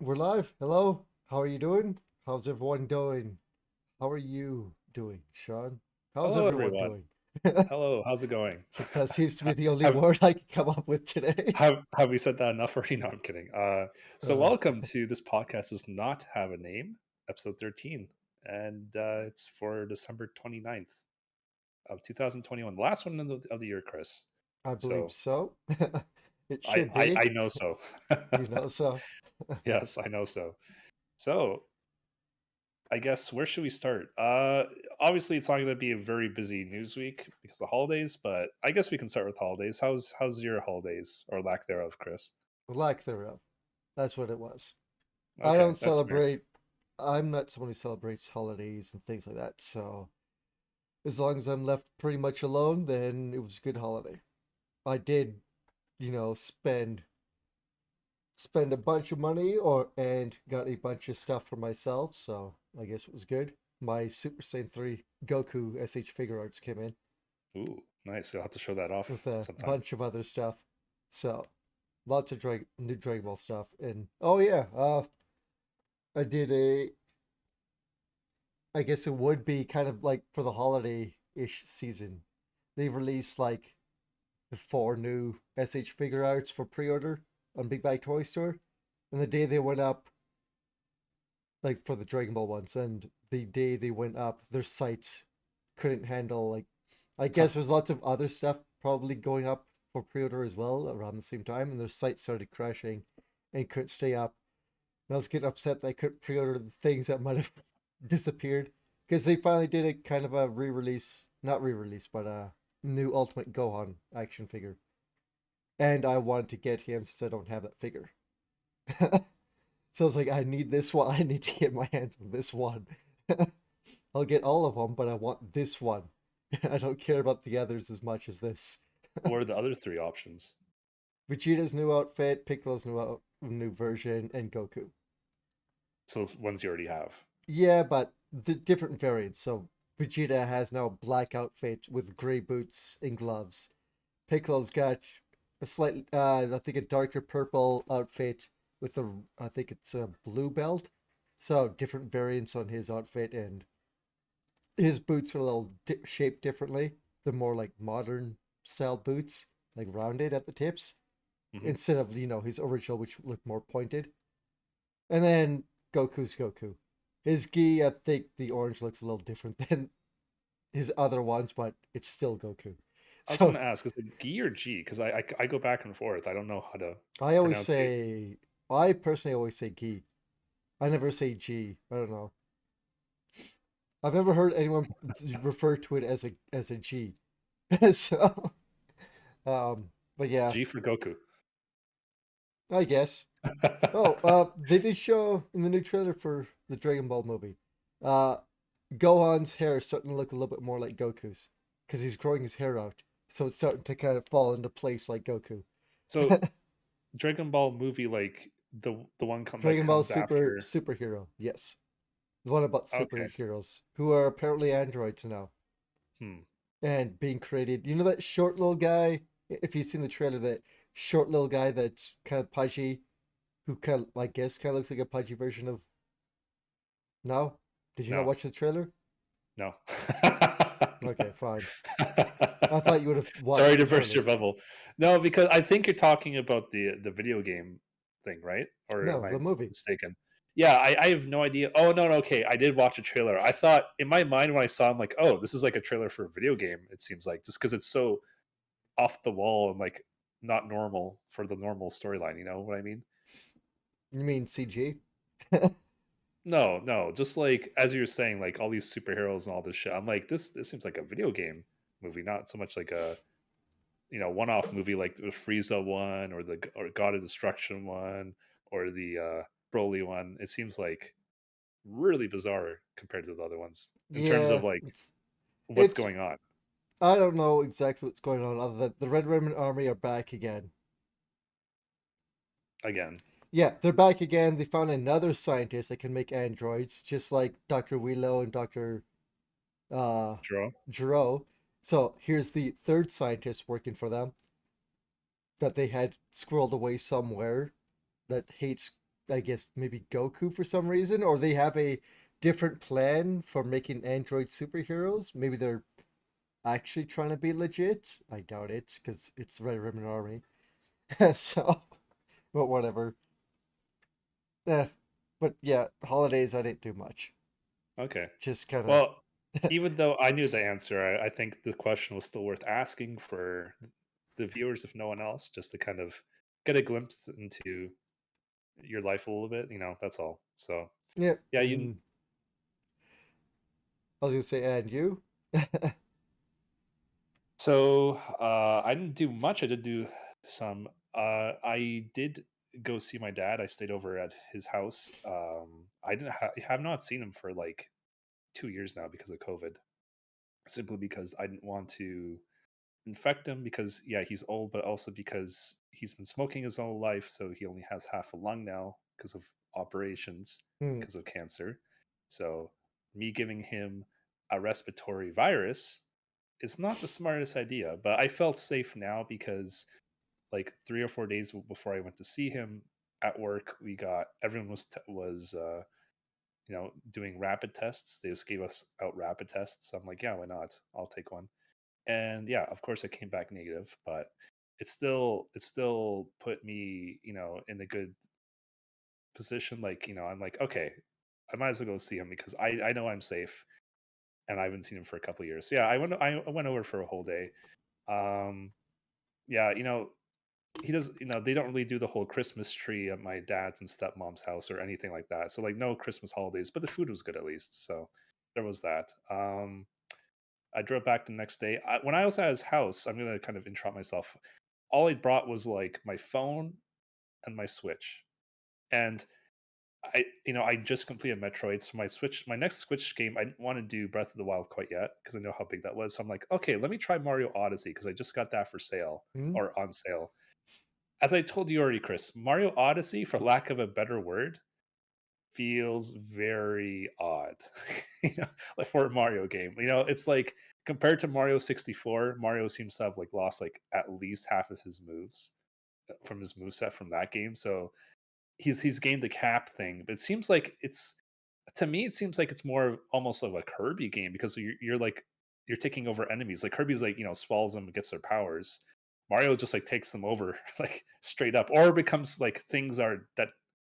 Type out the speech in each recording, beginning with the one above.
We're live. Hello. How are you doing? How's everyone doing? How are you doing, Shawn? How's Hello, everyone everyone. doing? Hello, how's it going? That seems to be the only Have word I can come up with today. have we said that enough already? No, I'm kidding. So Uh, welcome to this podcast does not have a name, episode 13, and it's for December 29th of 2021, the last one of the year, Chris. I believe So so. It I should I, be. I know so. You know so. Yes, I know so. So I guess where should we start? Obviously it's not going to be a very busy news week because of the holidays, but I guess we can start with holidays. How's your holidays or lack thereof, Chris? Lack thereof. That's what it was. I Okay, don't that's fair. celebrate. I'm not someone who celebrates holidays and things like that. So as long as I'm left pretty much alone, then it was a good holiday. I did, spend a bunch of money and got a bunch of stuff for myself, so I guess it was good. My Super Saiyan 3 Goku SH figure arts came in Ooh, nice. You'll have to show that off with a sometime. bunch of other stuff. So lots of new Dragon Ball stuff. And oh yeah, I did a I guess it would be kind of like for the holiday-ish season. They released like the four new SH figure arts for pre-order on Big Bag Toy Store. And the day they went up, like for the Dragon Ball ones, and the day they went up, their site couldn't handle like I Huh. guess there's lots of other stuff probably going up for pre-order as well around the same time, and their site started crashing and couldn't stay up. And I was getting upset that I couldn't pre-order the things that might have disappeared because they finally did a kind of a re-release, not re-release, but a new Ultimate Gohan action figure, and I wanted to get him since I don't have that figure. So I was like, I need this one. I need to get my hands on this one. I'll get all of them, but I want this one. I don't care about the others as much as this. What are the other three options? Vegeta's new outfit, Piccolo's new version, and Goku. So ones you already have. Yeah, but the different variants. So Vegeta has now a black outfit with gray boots and gloves. Piccolo's got a slightly, I think, a darker purple outfit with I think it's a blue belt. So different variants on his outfit, and his boots are a little shaped differently. They're more like modern style boots, like rounded at the tips, Hmm. instead of his original, which looked more pointed. And then Goku's Goku. His gi, I think the orange looks a little different than his other ones, but it's still Goku. I was going So to ask, is it G or G? Because I go back and forth. I don't know how to I always pronunciate. say, I personally always say gi. I never say G. I don't know. I've never heard anyone refer to it as a G. So, but yeah, G for Goku. I guess. Oh, they did show in the new trailer for the Dragon Ball movie. Uh, Gohan's hair is starting to look a little bit more like Goku's because he's growing his hair out, so it's starting to kind of fall into place like Goku. So Dragon Ball movie, like the one that Dragon Ball comes after. Superhero, yes, the one about Okay. superheroes who are apparently androids now Hmm. and being created. You know that short little guy? If you've seen the trailer, that short little guy that's kind of pudgy, who kind of, I guess, kind of looks like a pudgy version of. No, did you not No. watch the trailer? No. Okay, fine. I thought you would have Sorry watched the to burst trailer. your bubble. No, because I think you're talking about the video game thing, right? Or am No, I the movie. mistaken? Yeah, I have no idea. Oh no, no, okay. I did watch a trailer. I thought in my mind when I saw, I'm like, oh, this is like a trailer for a video game. It seems like just because it's so off the wall and like not normal for the normal storyline. You know what I mean? You mean CG? No, no, just like as you were saying, like all these superheroes and all this shit. I'm like, this seems like a video game movie, not so much like a one-off movie like the Frieza one or the or God of Destruction one or the Broly one. It seems like really bizarre compared to the other ones in terms Yeah, of like what's it's. going on. I don't know exactly what's going on other than the Red Ribbon Army are back again. Again. Yeah, they're back again. They found another scientist that can make androids, just like Dr. Willow and Dr. Uh, Draw. Gero. So here's the third scientist working for them that they had squirreled away somewhere that hates. I guess maybe Goku for some reason, or they have a different plan for making android superheroes. Maybe they're actually trying to be legit. I doubt it because it's the Red Ribbon Army. So, but whatever. Yeah, but yeah, holidays I didn't do much. Okay. Just kind of. Well, even though I knew the answer, I think the question was still worth asking for the viewers, if no one else, just to kind of get a glimpse into your life a little bit. That's all. So Yeah, yeah, you. and I was gonna say, and you? So I didn't do much. I did do some. I did go see my dad. I stayed over at his house. I didn't have not seen him for like 2 years now because of COVID. Simply because I didn't want to infect him because yeah, he's old, but also because he's been smoking his whole life, so he only has half a lung now because of operations Hmm. because of cancer. So me giving him a respiratory virus is not the smartest idea, but I felt safe now because like 3 or 4 days before I went to see him at work, we got everyone was doing rapid tests. They just gave us out rapid tests. So I'm like, yeah, why not? I'll take one. And yeah, of course, I came back negative, but it still put me in a good position. Like I'm like, okay, I might as well go see him because I know I'm safe, and I haven't seen him for a couple of years. So yeah, I went over for a whole day. Um, yeah, he does. They don't really do the whole Christmas tree at my dad's and stepmom's house or anything like that. So like no Christmas holidays, but the food was good at least. So there was that. I drove back the next day. When I was at his house, I'm gonna kind of interrupt myself. All I brought was like my phone and my Switch, and I just completed Metroid. So my next Switch game, I didn't want to do Breath of the Wild quite yet because I know how big that was. So I'm like, okay, let me try Mario Odyssey because I just got that for sale Hmm? or on sale. As I told you already, Chris, Mario Odyssey, for lack of a better word, feels very odd. Like for a Mario game. It's like compared to Mario 64, Mario seems to have like lost like at least half of his moves from his moveset from that game. So he's gained the cap thing, but it seems like it's to me it seems like it's more of almost of a Kirby game because you're like you're taking over enemies. Like Kirby's like, swallows them and gets their powers. Mario just like takes them over like straight up or becomes like things that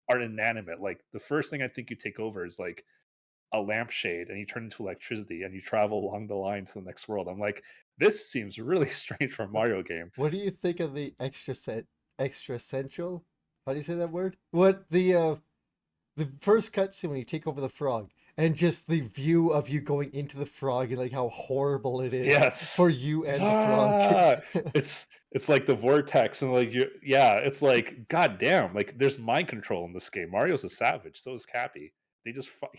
are inanimate. Like the first thing I think you take over is like a lampshade and you turn into electricity and you travel along the line to the next world. I'm like, this seems really strange for a Mario game. What do you think of the extra essential? How do you say that word? What the first cutscene when you take over the frog and just the view of you going into the frog and like how horrible it is Yes. for you and the frog. Ah, it's like the vortex and like you yeah, it's like god damn, like there's mind control in this game. Mario's a savage, so is Cappy. He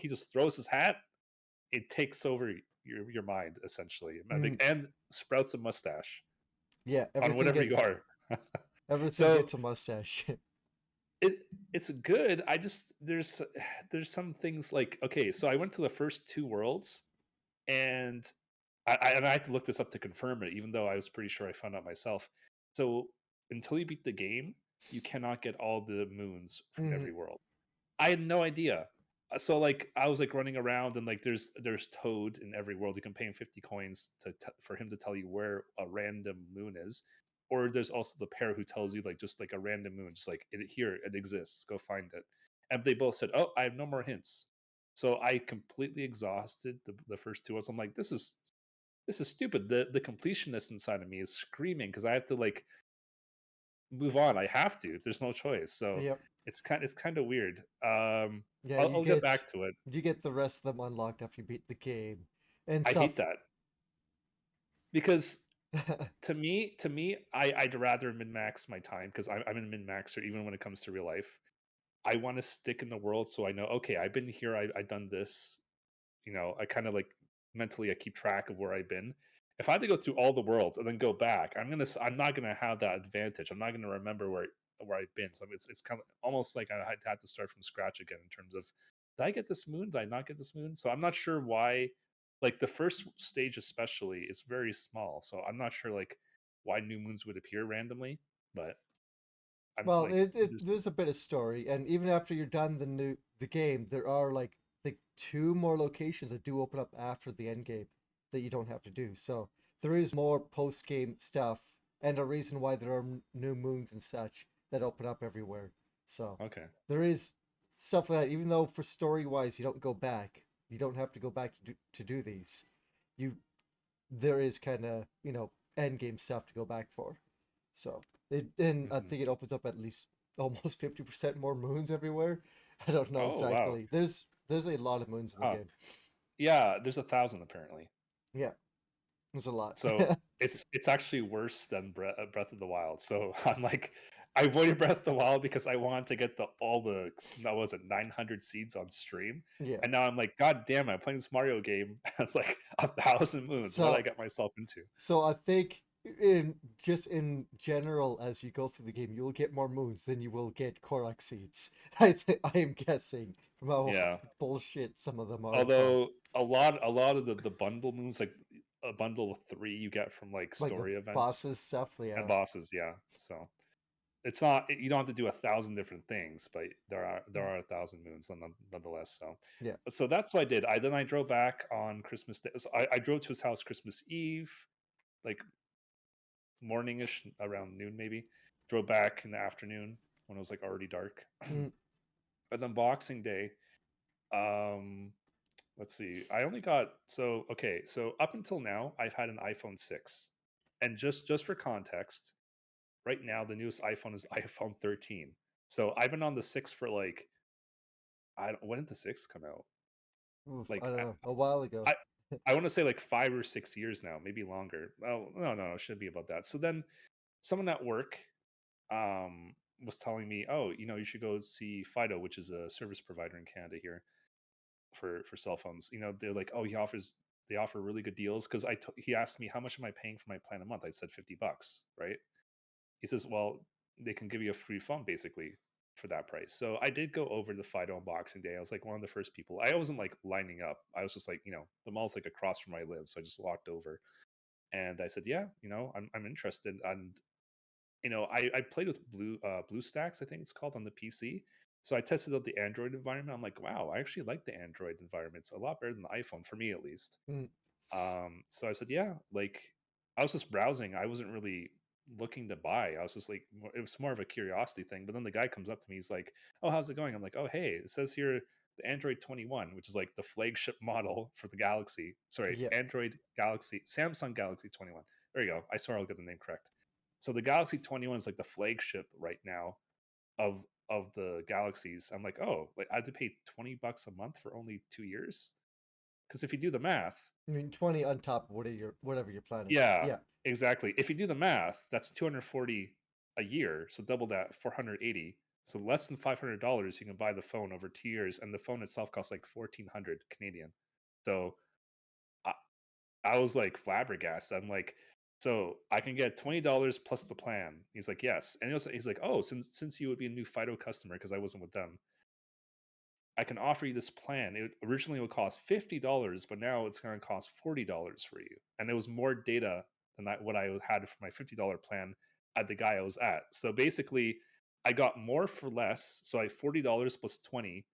just throws his hat, it takes over your mind essentially. Mm, And sprouts a mustache yeah, on whatever you are. everything So gets a mustache. it's good. I just there's some things like okay, so I went to the first two worlds and I had to look this up to confirm it, even though I was pretty sure I found out myself. So until you beat the game, you cannot get all the moons from Mm, every world. I had no idea. So like I was like running around and like there's Toad in every world. You can pay him 50 coins for him to tell you where a random moon is. Or there's also the pair who tells you like just like a random moon, just like here it exists. Go find it. And they both said, "Oh, I have no more hints." So I completely exhausted the first two ones. I'm like, this is stupid. The completionist inside of me is screaming because I have to like move on. I have to. There's no choice. So yep. it's kind of weird. Yeah, I'll get back to it. you get the rest of them unlocked after you beat the game and I hate stuff. that because to me, I'd rather min max my time because I'm a min maxer even when it comes to real life. I want to stick in the world so I know okay, I've been here. I done this. I kind of like mentally I keep track of where I've been. If I had to go through all the worlds and then go back, I'm not gonna have that advantage. I'm not gonna remember where I've been. So it's kind of almost like I had to start from scratch again in terms of did I get this moon? Did I not get this moon? So I'm not sure why. Like the first stage especially is very small, so I'm not sure like why new moons would appear randomly. But I'm Well, like, there's a bit of story, and even after you're done the game, there are like two more locations that do open up after the end game that you don't have to do. So there is more post game stuff, and a reason why there are new moons and such that open up everywhere. So okay. there is stuff like that. Even though for story wise you don't go back, you don't have to go back to do these. You there is kind of end game stuff to go back for. So and I Hmm. think it opens up at least almost 50% more moons everywhere. I don't know Oh wow. exactly. There's a lot of moons in the Huh. game. Yeah, there's 1,000 apparently. Yeah, there's a lot. So it's actually worse than Breath of the Wild. So I'm like, I avoided Breath of the Wild because I wanted to get the all the that was it 900 seeds on stream, Yeah. and now I'm like, God damn it! I'm playing this Mario game. It's like 1,000 moons. What did I So get myself into? so I think in general as you go through the game, you'll get more moons than you will get Korok seeds. I am guessing from how Yeah. bullshit some of them are called. Although a lot of the bundle moves, like a bundle of three, you get from like Like the story events bosses stuff, and yeah. bosses. Yeah. So it's not you don't have to do 1,000 different things, but there are 1,000 moons nonetheless. Yeah. So that's what I did. I drove back on Christmas Day. So I drove to his house Christmas Eve, like morningish around noon maybe. Drove back in the afternoon when it was like already dark. Mm, And then Boxing Day, um, let's see. I only got so okay. So up until now, I've had an iPhone 6, and just for context, right now the newest iPhone is iPhone 13. So I've been on the 6 for like I don't, when did the 6 come out? oof, I Like don't know. A while ago. I I want to say like 5 or 6 years now, maybe longer. Oh no, it should be about that. So then someone at work was telling me, oh, you should go see Fido, which is a service provider in Canada here for cell phones. They're like, oh, they offer really good deals because he asked me how much am I paying for my plan a month. I said $50, right? He says, well, they can give you a free phone basically for that price. So I did go over to Fido Unboxing Day. I was like one of the first people. I wasn't like lining up. I was just like, the mall's like across from where I live, so I just walked over and I said, yeah, I'm interested. And I played with BlueStacks, I think it's called, on the PC. So I tested out the Android environment. I'm like, wow, I actually like the Android environment. It's a lot better than the iPhone for me, at least. Mm, So I said, yeah, like I was just browsing. I wasn't really looking to buy. I was just like, it was more of a curiosity thing. But then the guy comes up to me. He's like, oh, how's it going? I'm like, oh, hey, it says here the Android 21, which is like the flagship model for the Galaxy. Sorry, yeah. Samsung Galaxy 21. There you go. I swear I'll get the name correct. So the Galaxy 21 is like the flagship right now of the Galaxies. I'm like, oh, like I had to pay $20 a month for only 2 years. Because if you do the math, I mean 20 on top of whatever your plan is. yeah, Yeah. exactly. If you do the math, that's 240 a year. So double that, 480. So less than $500, you can buy the phone over 2 years, and the phone itself costs like 1,400 Canadian. So I, I was like flabbergasted. I'm like, so I can get $20 plus the plan. He's like, yes, and he's like, oh, since you would be a new Fido customer because I wasn't with them, I can offer you this plan. It originally would cost $50, but now it's going to cost $40 for you. And it was more data than what I had for my $50 plan at the guy I was at. So basically, I got more for less. So I $40 plus 20.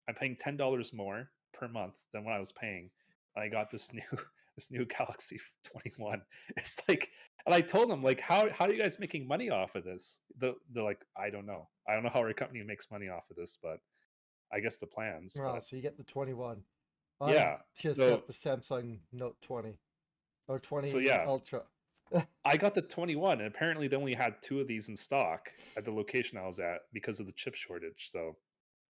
I'm paying $10 more per month than what I was paying. And I got this new this new Galaxy 21. It's like, and I told them like, how are you guys making money off of this? They're like, I don't know. I don't know how our company makes money off of this, but I guess the plans, Wow, but so you get the 21. I yeah. just So got the Samsung Note 20 or so 20 yeah, Ultra. I got the 21, and apparently they only had two of these in stock at the location I was at because of the chip shortage. So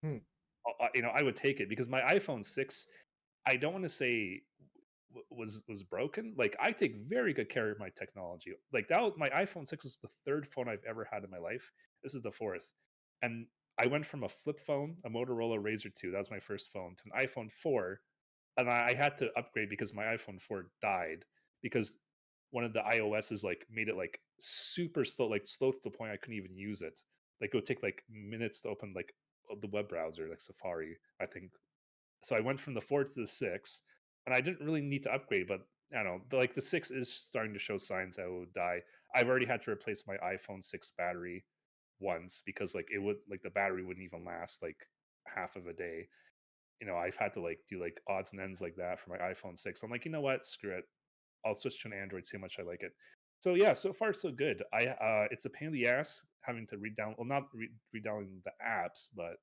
Hmm. I would take it because my iPhone 6, I don't want to say was broken. Like I take very good care of my technology. Like my iPhone 6 was the third phone I've ever had in my life. This is the fourth, and I went from a flip phone, a Motorola Razr 2, that was my first phone, to an iPhone 4, and I had to upgrade because my iPhone 4 died because one of the iOS's like made it like super slow, like slow to the point I couldn't even use it. Like it would take like minutes to open like the web browser, like Safari, I think. So I went from the 4 to the 6, and I didn't really need to upgrade, but I don't know, like the 6 is starting to show signs that it will die. I've already had to replace my iPhone 6 battery. once because like it would like the battery wouldn't even last like half of a day. I've had to like do like odds and ends like that for my iPhone 6. I'm like, you know what? Screw it. I'll switch to an Android, see how much I like it. So yeah, so far so good. It's a pain in the ass having to not re-downloading the apps, but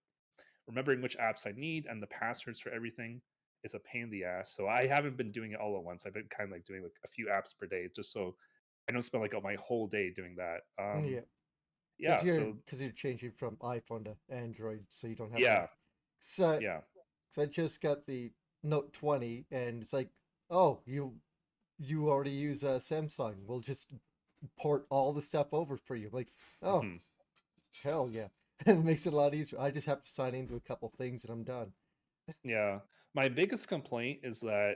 remembering which apps I need and the passwords for everything is a pain in the ass. So I haven't been doing it all at once. I've been kind of like doing like a few apps per day, just so I don't spend like my whole day doing that. Yeah, Yeah. So because you're changing from iPhone to Android, so you don't have that. yeah, So, yeah. I just got the Note 20, and it's like, oh, you already use Samsung. We'll just port all the stuff over for you. Like, oh, hmm hell yeah. It makes it a lot easier. I just have to sign into a couple things and I'm done. Yeah. My biggest complaint is that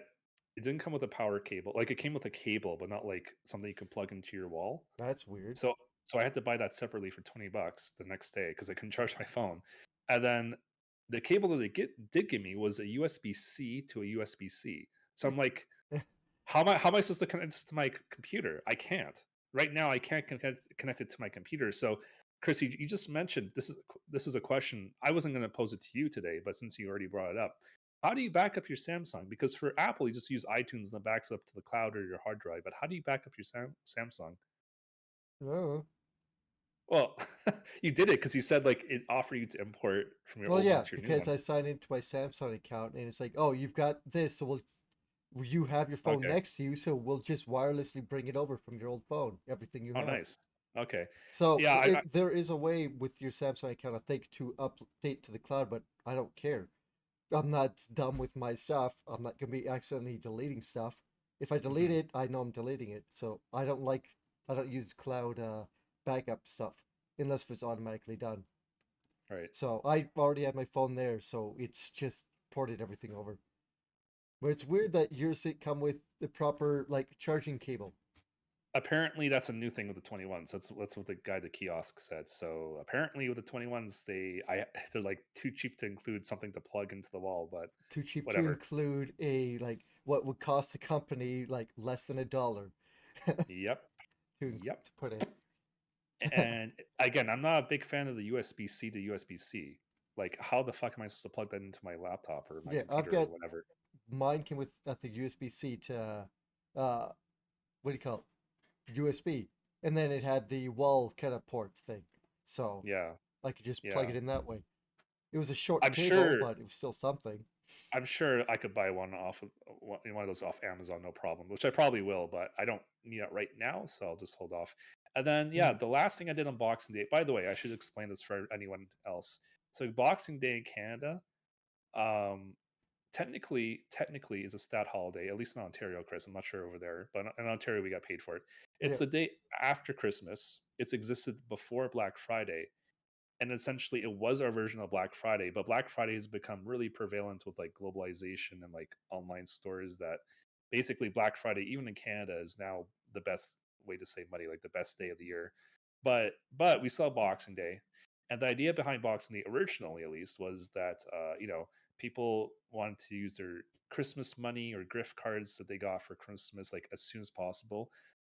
it didn't come with a power cable. Like it came with a cable, but not like something you can plug into your wall. That's weird. So I had to buy that separately for $20 the next day because I couldn't charge my phone. And then the cable that did give me was a USB-C to a USB-C. So I'm like, how am I supposed to connect this to my computer? I can't. Right now I can't connect it to my computer. So Chris, you just mentioned this is a question. I wasn't going to pose it to you today, but since you already brought it up, how do you back up your Samsung? Because for Apple, you just use iTunes and it backs up to the cloud or your hard drive. But how do you back up your Samsung? Oh. Well, you did it because you said like it offered you to import from your Well, old one yeah, to your new because one. I signed into my Samsung account and it's like, oh, you've got this, so you have your phone Okay. next to you, so we'll just wirelessly bring it over from your old phone, everything you Oh, have. nice. Okay. So Yeah. there is a way with your Samsung account, I think, to update to the cloud, but I don't care. I'm not dumb with my stuff. I'm not gonna be accidentally deleting stuff. If I delete Mhm. it, I know I'm deleting it. So I don't use cloud backup stuff unless it's automatically done. Right. So I already had my phone there, so it's just ported everything over. But it's weird that yours didn't come with the proper like charging cable. Apparently, that's a new thing with the 21s. That's what the guy at the kiosk said. So apparently, with the 21s, they're like too cheap to include something to plug into the wall. But Too cheap to whatever. include a like what would cost the company like less than $1 Yep. Yep. to put in. And again, I'm not a big fan of the USB-C to USB-C. Like, how the fuck am I supposed to plug that into my laptop or my Yeah, I've computer or got whatever? mine came with I think USB-C to what do you call it? USB, and then it had the wall kind of port thing, so Yeah. I could just plug Yeah. it in that way. It was a short I'm cable, sure but it was still something. I'm sure I could buy one off of one of those off Amazon, no problem. Which I probably will, but I don't need it right now, so I'll just hold off. And then, yeah, Mm, the last thing I did on Boxing Day. By the way, I should explain this for anyone else. So Boxing Day in Canada, um, technically is a stat holiday, at least in Ontario, Chris. I'm not sure over there, but in Ontario we got paid for it. It's yeah. the day after Christmas. It's existed before Black Friday, and essentially it was our version of Black Friday, but Black Friday has become really prevalent with like globalization and like online stores that basically Black Friday, even in Canada, is now the best way to save money, like the best day of the year. But we saw Boxing Day, and the idea behind Boxing Day originally, at least, was that people wanted to use their Christmas money or gift cards that they got for Christmas like as soon as possible.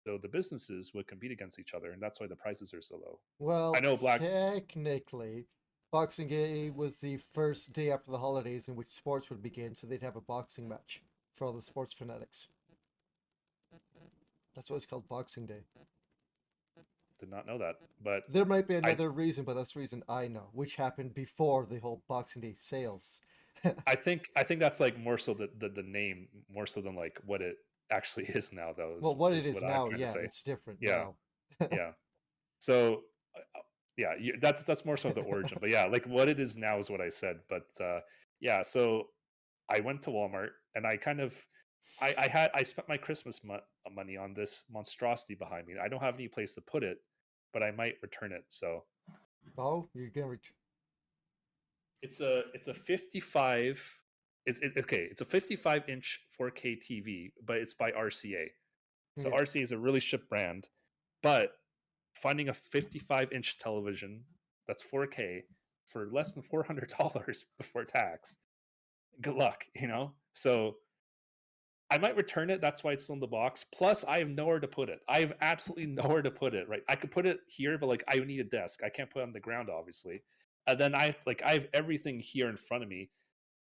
So the businesses would compete against each other, and that's why the prices are so low. I Well, know Black technically, Boxing Day was the first day after the holidays in which sports would begin, so they'd have a boxing match for all the sports fanatics. That's why it's called Boxing Day. did not know that, but There might be I another reason, but that's the reason I know, which happened before the whole Boxing Day sales. I think that's like more so the name more so than like what it actually is now though Well, what it is is what I'm now, trying to yeah, say. it's different Yeah, now. yeah. So yeah, that's more so the origin. But yeah, like what it is now is what I said. But yeah, so I went to Walmart and I kind of I spent my Christmas money on this monstrosity behind me. I don't have any place to put it, but I might return it. So Oh, you're gonna reach. it's a 55. Okay. It's a 55-inch 4K TV, but it's by RCA. So Yeah. RCA is a really shit brand, but finding a 55-inch television that's 4K for less than $400 before tax, good luck. So I might return it. That's why it's still in the box. Plus, I have nowhere to put it. I have absolutely nowhere to put it. Right, I could put it here, but like I would need a desk. I can't put it on the ground, obviously. And then I have everything here in front of me,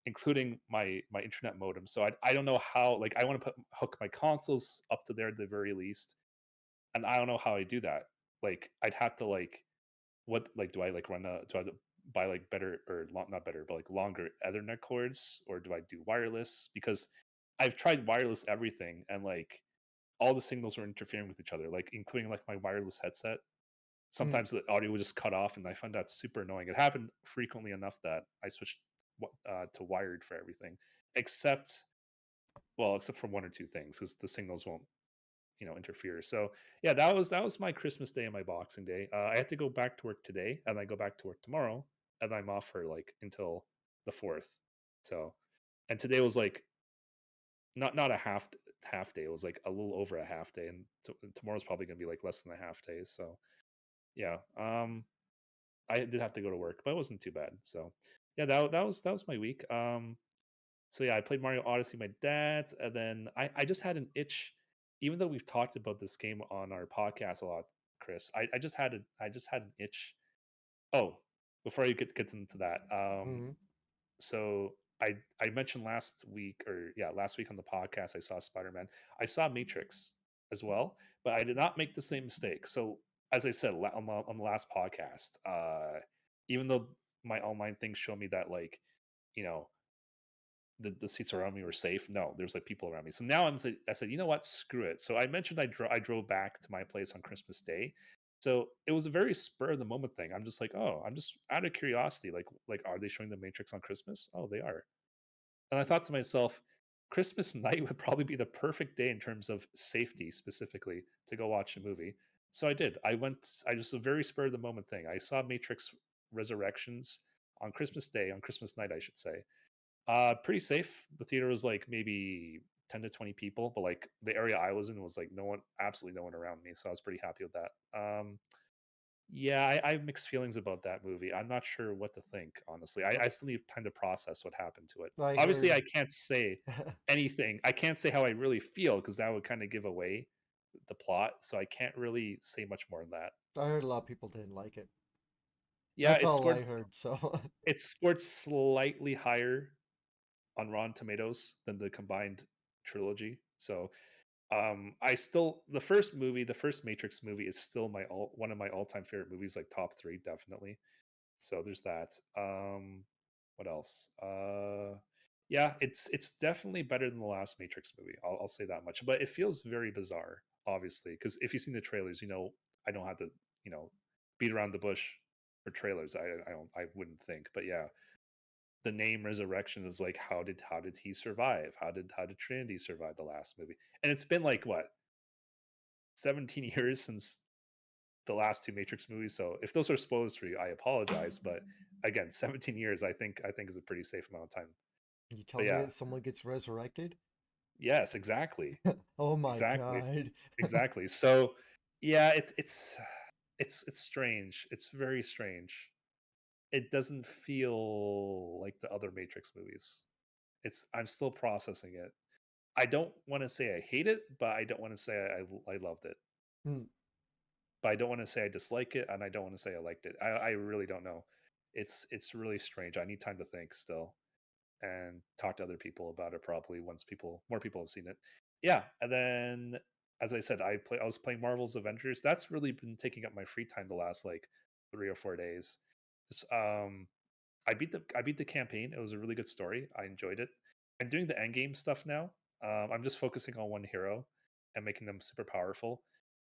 including my internet modem. So I don't know how. Like I want to hook my consoles up to there at the very least, and I don't know how I do that. Like I'd have to like what like do I like run a do I have to buy like better or not better but like longer Ethernet cords, or do I do wireless? Because I've tried wireless everything, and like all the signals are interfering with each other, like including like my wireless headset. Mm. Sometimes the audio will just cut off, and I find that super annoying. It happened frequently enough that I switched to wired for everything, except except for one or two things, because the signals won't interfere. So yeah, that was my Christmas day and my Boxing Day. I had to go back to work today, and I go back to work tomorrow, and I'm off for like until the 4th. So, and today was like not a half day. It was like a little over a half day, and tomorrow's probably gonna be like less than a half day. So yeah, I did have to go to work, but it wasn't too bad. So yeah, that was my week. So yeah, I played Mario Odyssey, my dad's, and then I just had an itch. Even though we've talked about this game on our podcast a lot, Chris, I just had an itch. Oh, before you get into that, Mm. so I mentioned last week on the podcast I saw Spider Man. I saw Matrix as well, but I did not make the same mistake. So as I said on the last podcast, even though my online things show me that like you know the seats around me were safe. No, there's like people around me. So now I said, you know what? Screw it. So I mentioned I drove back to my place on Christmas Day. So it was a very spur of the moment thing. I'm just like, oh, I'm just out of curiosity. Like, are they showing the Matrix on Christmas? Oh, they are. And I thought to myself, Christmas night would probably be the perfect day in terms of safety, specifically to go watch a movie. So I did. I went. I just a very spur of the moment thing. I saw Matrix Resurrections on Christmas Day, on Christmas night, I should say. Pretty safe. The theater was like maybe 10 to 20 people, but like the area I was in was like no one, absolutely no one around me. So I was pretty happy with that. Yeah, I have mixed feelings about that movie. I'm not sure what to think, honestly. I still need time to process what happened to it. I Obviously, heard. I can't say anything. I can't say how I really feel because that would kind of give away the plot. So I can't really say much more than that. I heard a lot of people didn't like it. Yeah, That's all I heard. So it scored slightly higher on Rotten Tomatoes than the combined trilogy. So I still the first Matrix movie is still one of my all-time favorite movies, like top 3 definitely. So there's that. What else? Yeah, it's definitely better than the last Matrix movie. I'll say that much. But it feels very bizarre, obviously, because if you've seen the trailers, I don't have to, you know, beat around the bush for trailers. I wouldn't think. But yeah, the name Resurrection is like how did he survive? How did Trinity survive the last movie? And it's been like what, 17 years since the last two Matrix movies. So if those are spoilers for you, I apologize. But again, 17 years, I think is a pretty safe amount of time. you But telling me yeah, that someone gets resurrected? yes, exactly, Oh my exactly, god. exactly. So yeah, it's strange. It's very strange. It doesn't feel like the other Matrix movies. I'm still processing it. I don't want to say I hate it, but I don't want to say I loved it. Hmm. But I don't want to say I dislike it, and I don't want to say I liked it. I really don't know. It's really strange. I need time to think still and talk to other people about it probably once more people have seen it. Yeah, and then as I said, I was playing Marvel's Avengers. That's really been taking up my free time the last like 3 or 4 days. Just, I beat the campaign. It was a really good story. I enjoyed it. I'm doing the end game stuff now. I'm just focusing on one hero and making them super powerful.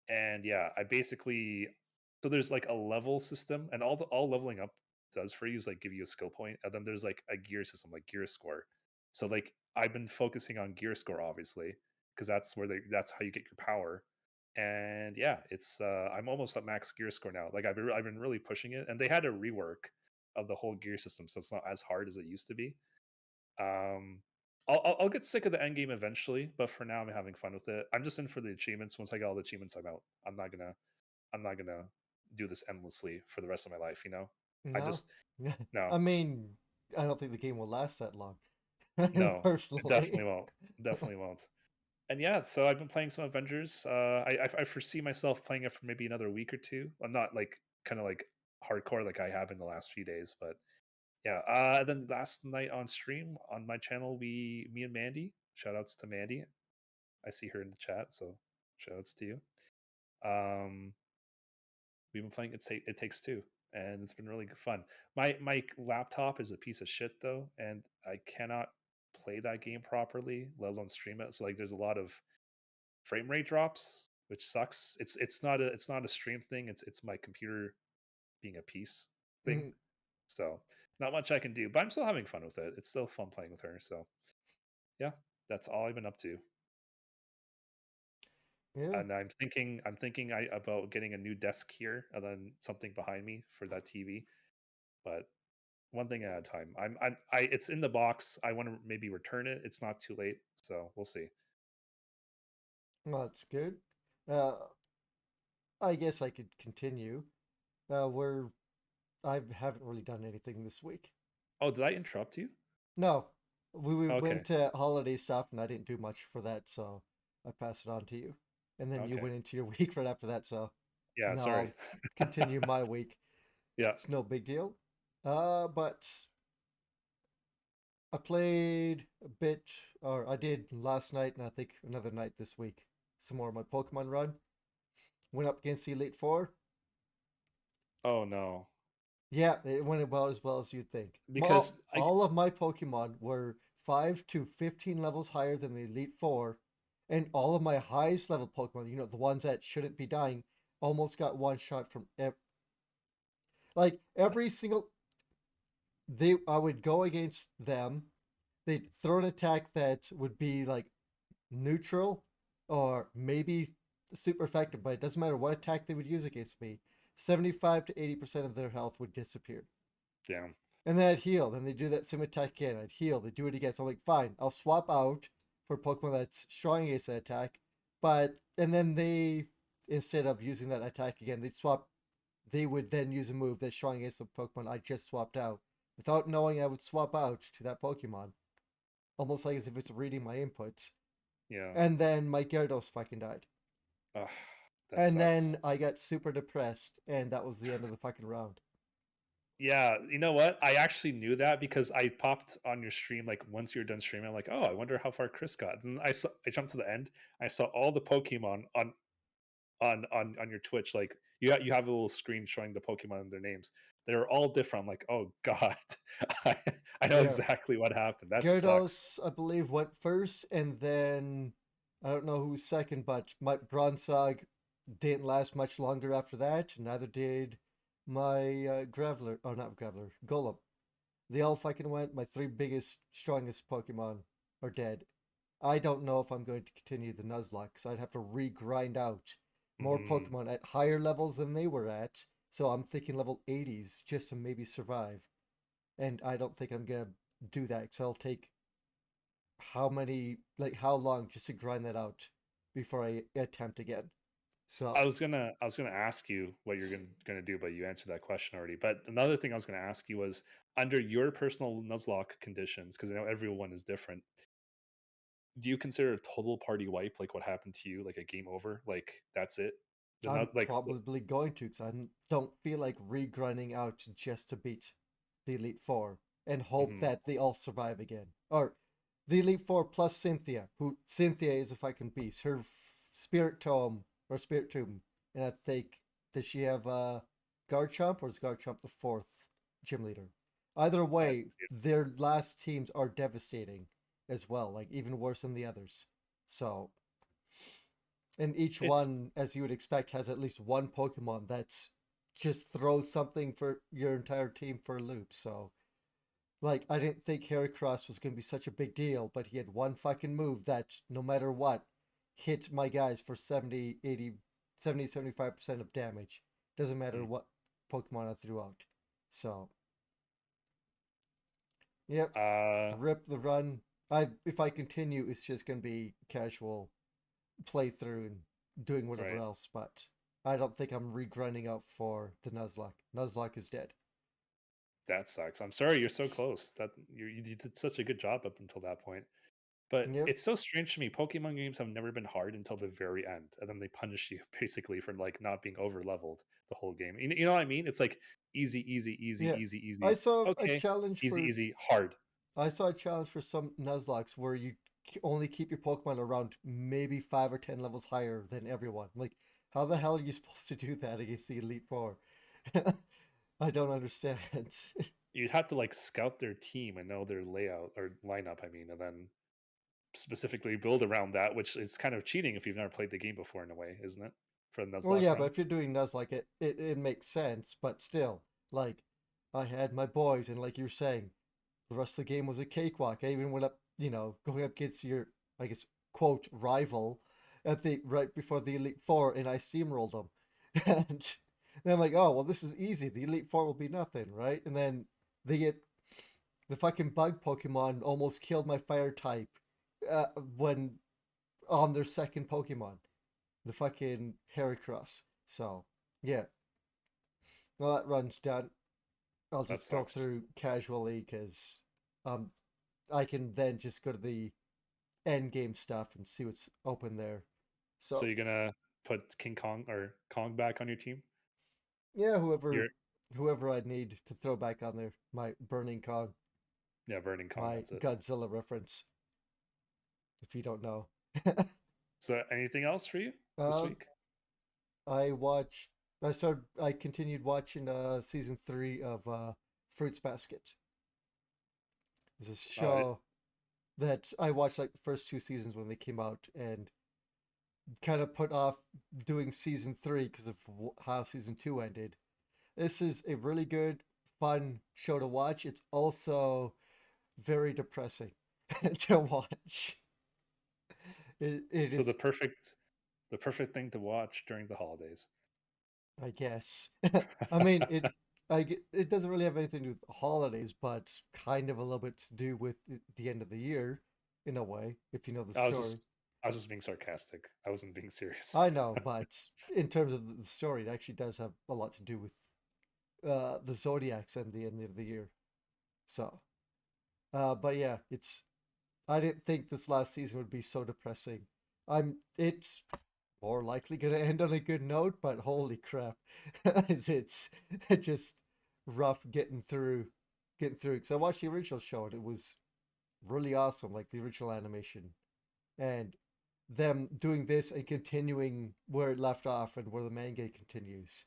And yeah, I basically so there's like a level system, and all leveling up does for you is like give you a skill point, and then there's like a gear system, like gear score. So like I've been focusing on gear score, obviously, because that's how you get your power. And yeah, I'm almost at max gear score now. Like I've been really pushing it, and they had a rework of the whole gear system, so it's not as hard as it used to be. Um, I'll get sick of the end game eventually, but for now I'm having fun with it. I'm just in for the achievements. Once I get all the achievements, I'm out. I'm not gonna do this endlessly for the rest of my life. I No. just no, I mean, I don't think the game will last that long. no, it Personally. definitely won't. Definitely won't. And yeah, so I've been playing some Avengers. I foresee myself playing it for maybe another week or two. I'm not like kind of like hardcore like I have in the last few days, but yeah. Then last night on stream on my channel, me and Mandy, shout outs to Mandy. I see her in the chat, so shout outs to you. Um, we've been playing It Takes Two, and it's been really fun. My laptop is a piece of shit though, and I cannot play that game properly, let alone stream it. So like, there's a lot of frame rate drops, which sucks. It's not a stream thing. It's my computer being a piece thing. Mhm. So not much I can do, but I'm still having fun with it. It's still fun playing with her. So yeah, that's all I've been up to. Yeah. And I'm thinking about getting a new desk here and then something behind me for that TV. But one thing at a time. It's in the box. I want to maybe return it. It's not too late, so we'll see. Well, that's good. Uh, I guess I could continue. Where I haven't really done anything this week. Oh, did I interrupt you? No, we Okay, went to holiday stuff, and I didn't do much for that, so I pass it on to you. And then you okay. went into your week right after that, so Yeah, now sorry. I'll continue my week. Yeah. It's no big deal. But I played a bit, or I did last night, and I think another night this week. Some more of my Pokemon run. Went up against the Elite Four. Oh no. Yeah, it went about as well as you'd think. Because I All of my Pokemon were 5 to 15 levels higher than the Elite Four, and all of my highest level Pokemon, the ones that shouldn't be dying, almost got one shot from like every single. I would go against them. They'd throw an attack that would be like neutral or maybe super effective, but it doesn't matter what attack they would use against me. 75 to 80% of their health would disappear. damn. And then I'd heal. Then they do that same attack again. I'd heal. They do it again. So I'm like, fine, I'll swap out for Pokemon that's strong against that attack. And then instead of using that attack again, they would then use a move that's strong against the Pokemon I just swapped out. Without knowing, I would swap out to that Pokemon. Almost like as if it's reading my inputs. Yeah. And then my Gyarados fucking died. Ugh, that And sucks. then I got super depressed, and that was the end of the fucking round. Yeah, you know what? I actually knew that because I popped on your stream like once you're done streaming. I'm like, oh, I wonder how far Chris got. And I jumped to the end. I saw all the Pokemon on your Twitch. Like you have a little screen showing the Pokemon and their names. They're all different. I'm like, oh god, I, I know Yeah. exactly what happened. That sucks. Gyarados, I believe, went first, and then I don't know who's second, but my Bronzong didn't last much longer after that. Neither did my Graveler, or not Graveler, Golem. They all fucking went. My three biggest, strongest Pokemon are dead. I don't know if I'm going to continue the Nuzlocke, because I'd have to re-grind out more Mm, Pokemon at higher levels than they were at. So I'm thinking level 80s just to maybe survive. And I don't think I'm gonna do that because I'll take how long just to grind that out before I attempt again. So I was gonna ask you what you're gonna do, but you answered that question already. But another thing I was gonna ask you was under your personal Nuzlocke conditions, because I know everyone is different. Do you consider a total party wipe like what happened to you, like a game over? Like that's it? The I'm not like probably going to because I don't feel like re-grinding out just to beat the Elite Four and hope mhm, that they all survive again. Or the Elite Four plus Cynthia, who Cynthia is a fucking beast. Her Spirit Tome or Spirit Tomb, and I think does she have Garchomp or is Garchomp the fourth gym leader? Either I, way, their last teams are devastating as well, like even worse than the others. So and each it's one, as you would expect, has at least one Pokemon that's just throws something for your entire team for a loop. So, like, I didn't think Heracross was going to be such a big deal, but he had one fucking move that, no matter what, hit my guys for 70, 80, 70, 75% of damage. Doesn't matter mm, what Pokemon I threw out. So, yep, uh rip the run. If I continue, it's just going to be casual playthrough and doing whatever right. else, but I don't think I'm regrinding out for the Nuzlocke. Nuzlocke is dead. That sucks. I'm sorry you're so close. That you did such a good job up until that point. But Yep. it's so strange to me. Pokemon games have never been hard until the very end, and then they punish you basically for like not being over leveled the whole game. You know what I mean? It's like easy, easy, easy, Yeah. easy, I easy. saw a Okay, challenge easy, for easy, hard. I saw a challenge for some Nuzlocks where you only keep your Pokemon around maybe 5 or 10 levels higher than everyone. Like, how the hell are you supposed to do that against the Elite Four? I don't understand. You'd have to like scout their team and know their layout or lineup. I mean, and then specifically build around that, which is kind of cheating if you've never played the game before in a way, isn't it? For the Well, Nuzlocke yeah, but run. if you're doing Nuzlocke, it makes sense. But still, like, I had my boys, and like you're saying, the rest of the game was a cakewalk. I even went up, going up against your, I guess, quote, rival at the right before the Elite Four, and I steamrolled them. And then I'm like, oh, well, this is easy. The Elite Four will be nothing, right? And then they get the fucking bug Pokemon almost killed my fire type when on their second Pokemon, the fucking Heracross. So, yeah, well, that run's done. I'll That just go sucks. through casually because um, I can then just go to the end game stuff and see what's open there. So So you're gonna put King Kong or Kong back on your team? yeah, whoever You're whoever I need to throw back on there, my Burning Kong, yeah, Burning Kong. my That's it. Godzilla reference. If you don't know, So anything else for you this um, week? I watched. I continued watching season 3 of Fruits Basket. It's a Oh, show that I watched like the first 2 seasons when they came out, and kind of put off doing season 3 because of how season 2 ended. This is a really good, fun show to watch. It's also very depressing to watch. It so is, the perfect thing to watch during the holidays. I guess. I mean, it doesn't really have anything to do with the holidays, but kind of a little bit to do with the end of the year, in a way, if you know the I was story. just I was just being sarcastic. I wasn't being serious. I know, but in terms of the story, it actually does have a lot to do with the zodiacs and the end of the year. So, but yeah, it's. I didn't think this last season would be so depressing. It's more likely going to end on a good note, but holy crap, it's just rough getting through. Because I watched the original show and it was really awesome, like the original animation, and them doing this and continuing where it left off and where the manga continues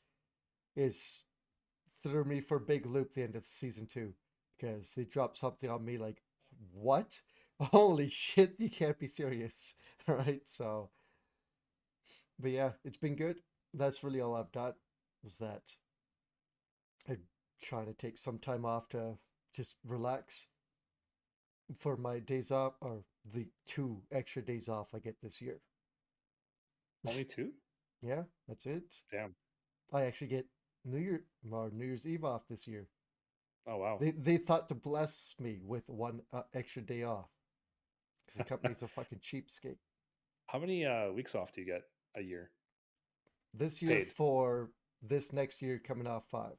is threw me for a big loop the end of season 2 because they dropped something on me like, what? Holy shit, you can't be serious. Right? So, but yeah, it's been good. That's really all I've done was that I'm trying to take some time off to just relax for my days off or the 2 extra days off I get this year. Only two? Yeah, that's it. Damn. I actually get New Year's Eve off this year. Oh wow. They thought to bless me with one extra day off because the company's a fucking cheapskate. How many weeks off do you get a year? This year Paid. for this next year coming off 5.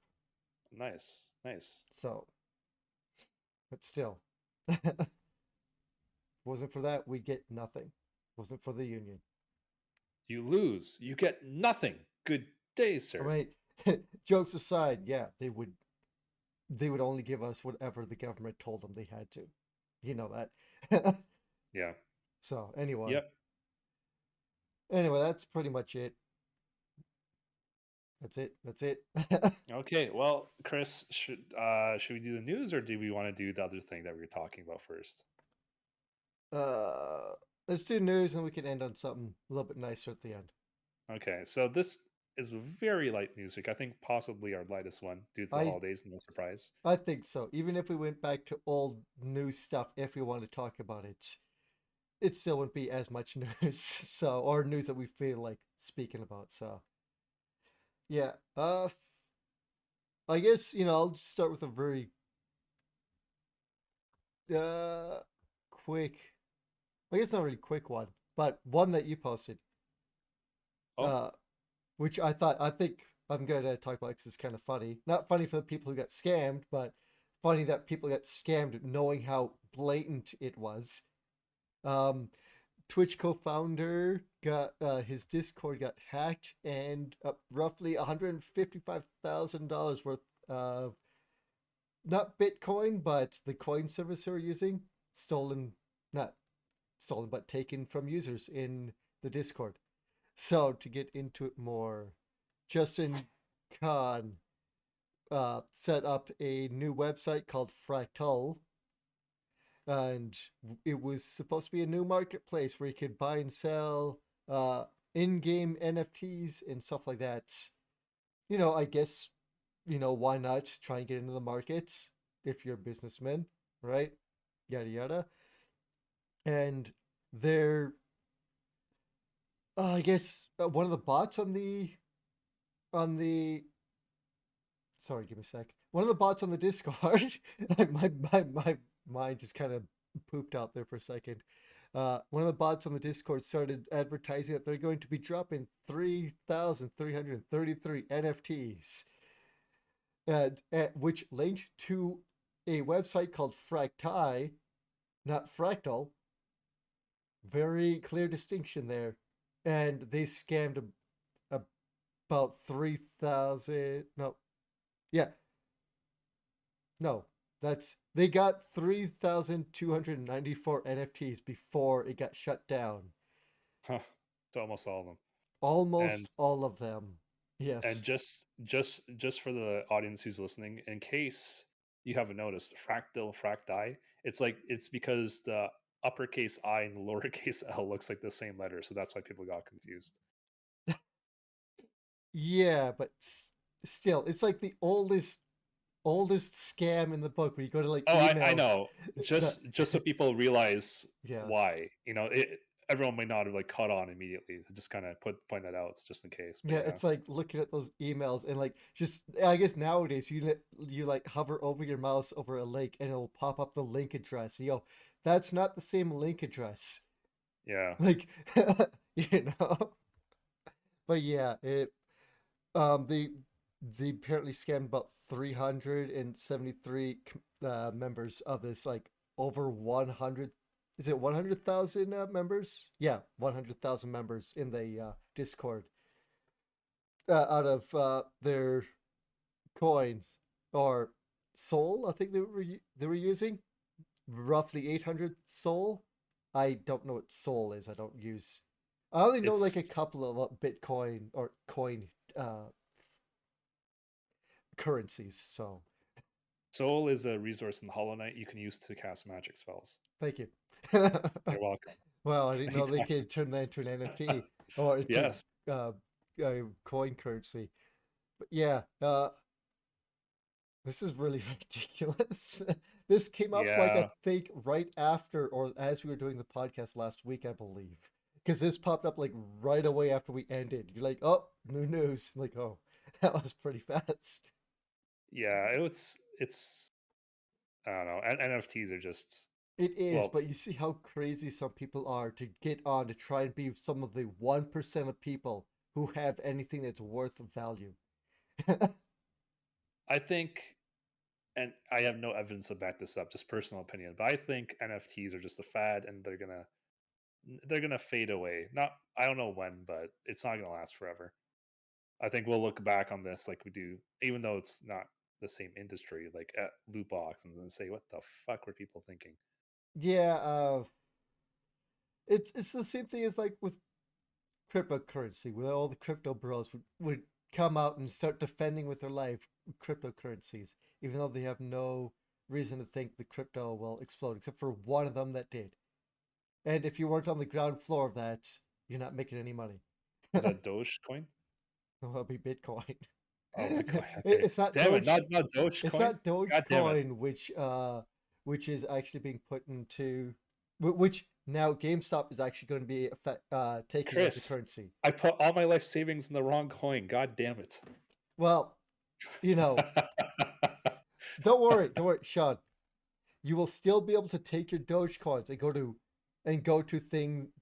Nice. Nice. So, but still, wasn't for that we'd get nothing. Wasn't for the union. You lose. You get nothing. Good day, I sir. mean, jokes aside, yeah, they would only give us whatever the government told them they had to. You know that. Yeah. So anyway, Yep. that's pretty much it. That's it. That's it. Okay. Well, Chris, should we do the news or do we want to do the other thing that we were talking about first? uh, let's do news and we can end on something a little bit nicer at the end. Okay. So this is a very light news week. I think possibly our lightest one due to the I holidays. No surprise. I think so. Even if we went back to old news stuff, if we want to talk about it, it still wouldn't be as much news. So, or news that we feel like speaking about. So, yeah. I guess I'll just start with a very uh quick. I guess not really quick one, but one that you posted. Oh, Uh, which I think I'm gonna talk about because it's kind of funny. Not funny for the people who got scammed, but funny that people got scammed knowing how blatant it was. Um, Twitch co-founder got his Discord got hacked, and roughly $155,000 worth of not Bitcoin, but the coin service they were using stolen, not stolen, but taken from users in the Discord. So to get into it more, Justin Khan set up a new website called Fractal, and it was supposed to be a new marketplace where you could buy and sell in-game NFTs and stuff like that. I guess, why not try and get into the market if you're a businessman, right? Yada yada. And they're, I guess, one of the bots on the sorry, give me a sec. One of the bots on the Discord, like my mind just kind of pooped out there for a second. One of the bots on the Discord started advertising that they're going to be dropping 3,333 NFTs, which linked to a website called Fractai, not Fractal. Very clear distinction there. And they scammed about 3,000. No, yeah, no, they got 3,294 NFTs before it got shut down. Huh. To almost all of them. Almost And all of them. Yes. and just for the audience who's listening, in case you haven't noticed, fractal fracti, it's because the uppercase I and the lowercase L looks like the same letter, so that's why people got confused. Yeah, but still, it's like the oldest scam in the book where you go to like Oh, I emails. know. That, Just so people realize yeah. why. Everyone might not have like caught on immediately. Just kind of point that out just in case. But Yeah, yeah. it's like looking at those emails and like just I guess nowadays you like hover over your mouse over a link and it'll pop up the link address. That's not the same link address. Yeah. Like you know. But yeah, it they apparently scammed about 373 members of this like over 100, is it 100,000 members? Yeah, 100,000 members in the Discord out of their coins or soul. I think they were using roughly 800 soul. I don't know what soul is. I only know like It's a couple of Bitcoin or coin currencies. So Soul is a resource in Hollow Knight you can use to cast magic spells. thank you. You're welcome. Well, I didn't know they Anytime. could turn that into an NFT or into Yes. uh, coin currency. But yeah, this is really ridiculous. This came up like I Yeah. think right after or as we were doing the podcast last week, I believe. Because this popped up like right away after we ended. You're like, oh, new news. I'm like, oh, that was pretty fast. Yeah. It's I don't know. NFTs are just It is, well, but you see how crazy some people are to get on to try and be some of the 1% of people who have anything that's worth of value. I think, and I have no evidence to back this up, just personal opinion, but I think NFTs are just a fad and they're gonna fade away. Not I don't know when, but it's not gonna last forever. I think we'll look back on this like we do, even though it's not the same industry, like at loot boxes, and say, "What the fuck were people thinking?" Yeah, it's the same thing as like with cryptocurrency, where all the crypto bros would come out and start defending with their life cryptocurrencies, even though they have no reason to think the crypto will explode, except for one of them that did. And if you weren't on the ground floor of that, you're not making any money. Is that Dogecoin? It'll be Bitcoin. Oh, Bitcoin. Okay. It's not Damn it, Doge. not It's Dogecoin. not God damn it, Dogecoin, which is actually being put into, which now GameStop is actually going to be taking as a Chris. currency. I put all my life savings in the wrong coin. God damn it. Well, you know, don't worry, Shawn. You will still be able to take your Dogecoins and go to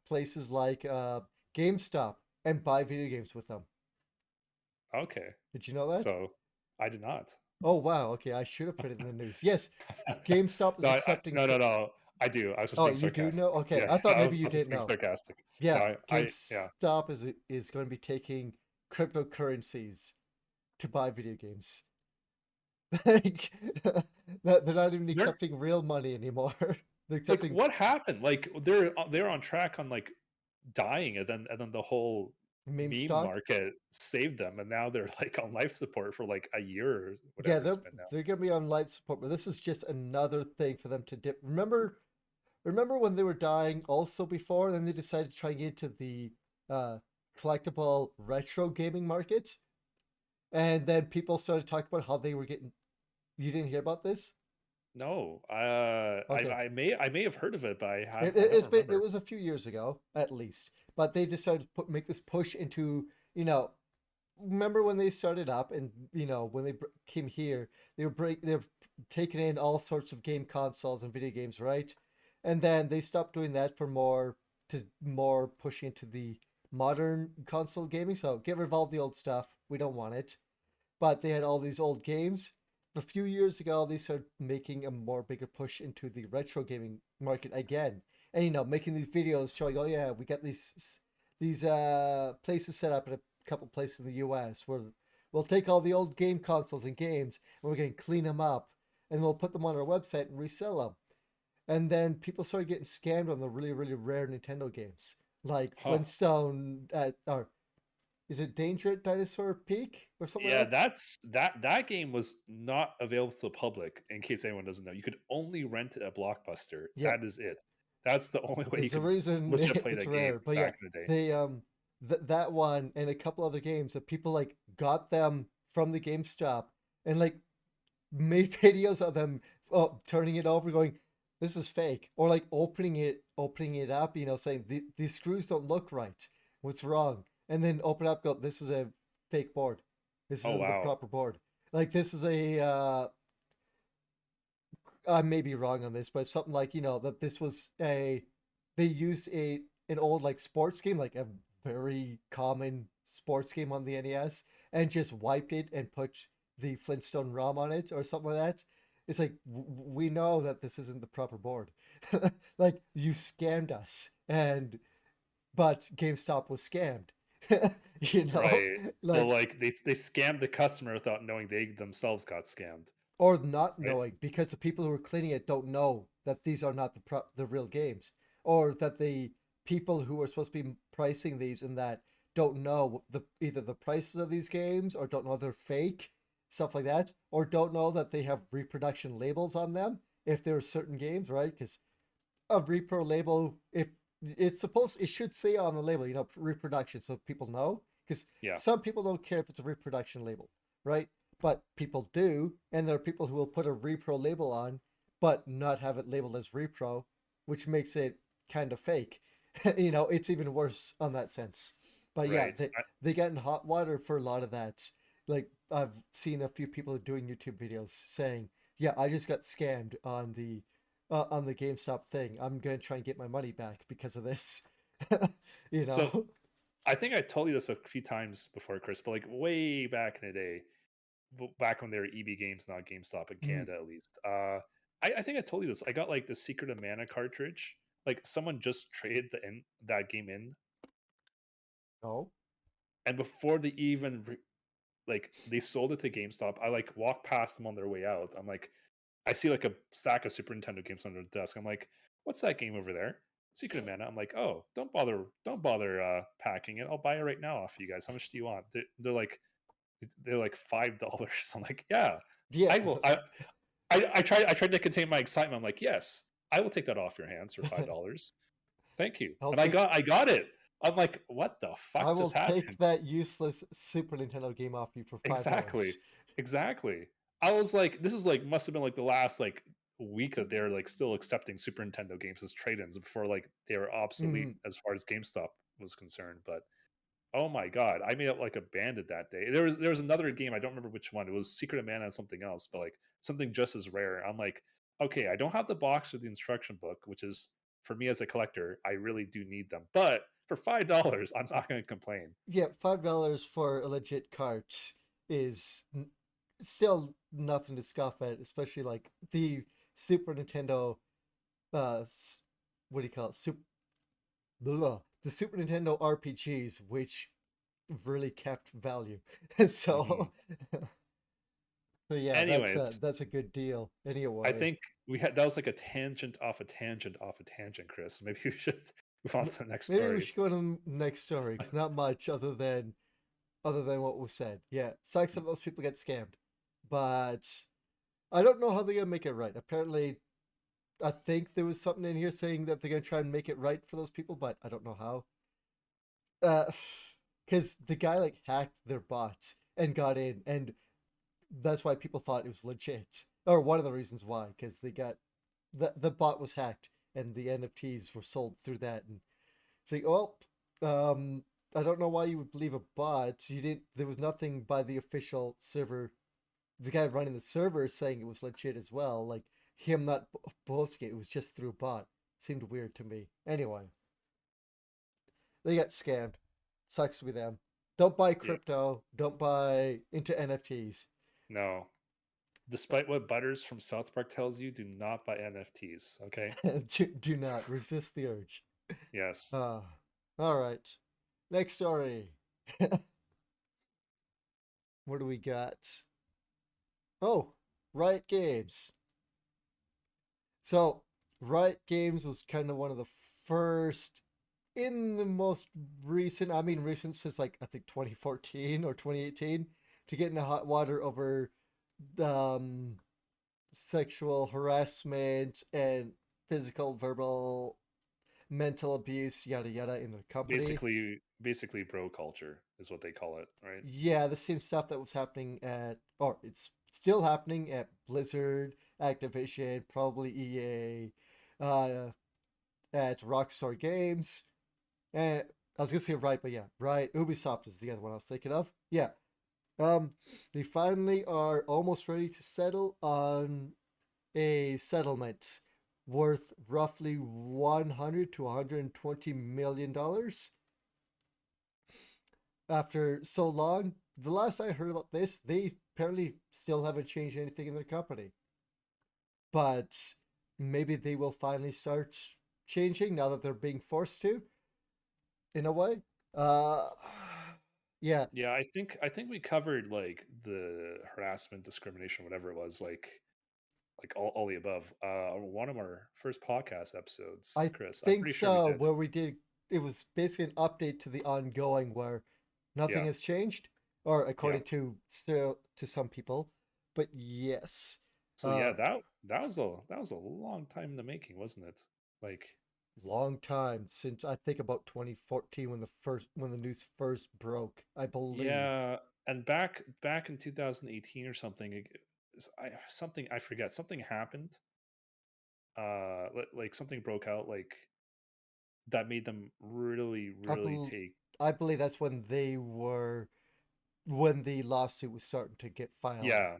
places like GameStop and buy video games with them. Okay. Did you know that? So I did not. Oh wow, okay, I should have put it in the news. Yes, GameStop is No, accepting no, no, no. I do. I was just Oh, being you do sarcastic. know? Okay, Yeah, I thought I maybe was you just didn't being know. sarcastic. No, Yeah, yeah. GameStop is going to be taking cryptocurrencies to buy video games. Like, they're not even They're accepting real money anymore. They're like, accepting what happened? Like, they're on track on like dying, and then the whole meme meme stock. market saved them, and now they're like on life support for like a year or Yeah, whatever it's been now. they're gonna be on life support, but this is just another thing for them to dip. Remember when they were dying also before, and then they decided to try and get into the uh, collectible retro gaming market, and then people started talking about how they were getting. You didn't hear about this? No, Okay, I may have heard of it, but I it, don't it's been it remember. was a few years ago at least, but they decided to make this push into you know remember when they started up and when they came here they were taking in all sorts of game consoles and video games, right? And then they stopped doing that for more pushing into the modern console gaming, so get rid of all the old stuff, we don't want it. But they had all these old games. A few years ago they started making a more bigger push into the retro gaming market again, and making these videos showing, oh yeah, we got these places set up in a couple places in the US where we'll take all the old game consoles and games and we're going to clean them up and we'll put them on our website and resell them. And then people started getting scammed on the really, really rare Nintendo games like Huh. Flintstone, or is it Danger at Dinosaur Peak or something Yeah, like that? that game was not available to the public. In case anyone doesn't know, you could only rent it at Blockbuster. Yep. That is it. That's the only way you There's a could reason legit play it's that game rare. But yeah, back in the day. they that one and a couple other games that people like got them from the GameStop and like made videos of them turning it over, going, "This is fake," or like opening it up, saying these screws don't look right. What's wrong? And then open up, go, "This is a fake board. This Oh isn't the wow. proper board." Like this is I may be wrong on this, but something like that this was they used an old like sports game, like a very common sports game on the NES, and just wiped it and put the Flintstone ROM on it or something like that. It's like we know that this isn't the proper board. Like you scammed us, and but GameStop was scammed. you know, Right. So like like they scammed the customer without knowing they themselves got scammed. or not Right? knowing because the people who are cleaning it don't know that these are not the real games, or that the people who are supposed to be pricing these and that don't know either the prices of these games or don't know they're fake, stuff like that, or don't know that they have reproduction labels on them if there are certain games, right? Because a repro label, if it should say on the label, reproduction, so people know. Because Yeah. some people don't care if it's a reproduction label, right? But people do, and there are people who will put a repro label on, but not have it labeled as repro, which makes it kind of fake. It's even worse on that sense. But yeah, Right. they get in hot water for a lot of that. Like I've seen a few people doing YouTube videos saying, "Yeah, I just got scammed on the GameStop thing. I'm going to try and get my money back because of this." you So know? I think I told you this a few times before, Chris, but like way back in the day, back when they were EB Games, not GameStop in Mm. Canada at least. I think I told you this. I got like the Secret of Mana cartridge. Like someone just traded that game in, Oh, and before they even like they sold it to GameStop, I like walked past them on their way out. I'm like, I see like a stack of Super Nintendo games under the desk. I'm like, what's that game over there? Secret of Mana. I'm like, oh, don't bother packing it. I'll buy it right now off you guys. How much do you want? They're like $5. I'm like, yeah, yeah. I will. I tried to contain my excitement. I'm like, yes, I will take that off your hands for $5. Thank you. I'll And take. I got it. I'm like, what the I fuck will just take happened? that useless Super Nintendo game off you for Exactly. $5. Exactly. I was like, this is like must have been like the last like week that they're like still accepting Super Nintendo games as trade-ins before like they were obsolete Mhm. as far as GameStop was concerned. But oh my god, I made up like a bandit that day. There was another game, I don't remember which one. It was Secret of Mana and something else, but like something just as rare. I'm like, okay, I don't have the box or the instruction book, which is for me as a collector, I really do need them. But for $5, I'm not going to complain. Yeah, $5 for a legit cart is still nothing to scoff at, especially like the Super Nintendo. s- what do you call it? The Super Nintendo RPGs, which really kept value. And Hmm. so yeah, Anyways, that's a good deal. I Anyway, think we had that was like a tangent off a tangent off a tangent, Chris. Maybe we should move on m- to the next maybe we story. should go to the next story because not much other than what was said. Yeah, sucks that those people get scammed, but I don't know how they're gonna make it right. Apparently, I think there was something in here saying that they're gonna try and make it right for those people, but I don't know how. Uh, because the guy like hacked their bot and got in, and that's why people thought it was legit, or one of the reasons why, because they got the bot was hacked and the NFTs were sold through that, and it's like, oh, um, I don't know why you would believe a bot. You didn't. There was nothing by the official server. The guy running the server saying it was legit as well. Like him not posting it. It was just through a bot. Seemed weird to me. Anyway, they got scammed. Sucks to be them. Don't buy Yeah, crypto. Don't buy into NFTs. no. Despite what Butters from South Park tells you, do not buy NFTs. Okay. Do not resist the urge. Yes. Uh, all right. Next story. What do we got? Oh, Riot Games. So, Riot Games was kind of one of the first in the most recent, I mean, recent since like I think 2014 or 2018, to get into hot water over um, sexual harassment and physical, verbal, mental abuse, yada yada, in their company. Basically bro culture is what they call it, right? Yeah, the same stuff that was happening at, or it's still happening at Blizzard, Activision, probably EA, at Rockstar Games. And I was gonna say right, but yeah, right. Ubisoft is the other one I was thinking of. Yeah. Um, they finally are almost ready to settle on a settlement worth roughly 100 to 120 million dollars after so long. The last I heard about this, they apparently still haven't changed anything in their company. But maybe they will finally start changing now that they're being forced to, in a way. Uh, yeah, Yeah, I think we covered like the harassment, discrimination, whatever it was, like all the above. One of our first podcast episodes, I Chris. I'm think pretty sure we so. did. Where we did, it was basically an update to the ongoing where nothing Yeah. has changed, or Yeah. according to still to some people. But yes, So yeah, uh, that was a long time in the making, wasn't it? Like, long time since I think about 2014 when the news first broke, I believe. yeah, and back in 2018 or something, something I forget, something happened. Like something broke out, like that made them really, I really bel take. I believe that's when the lawsuit was starting to get filed. Yeah,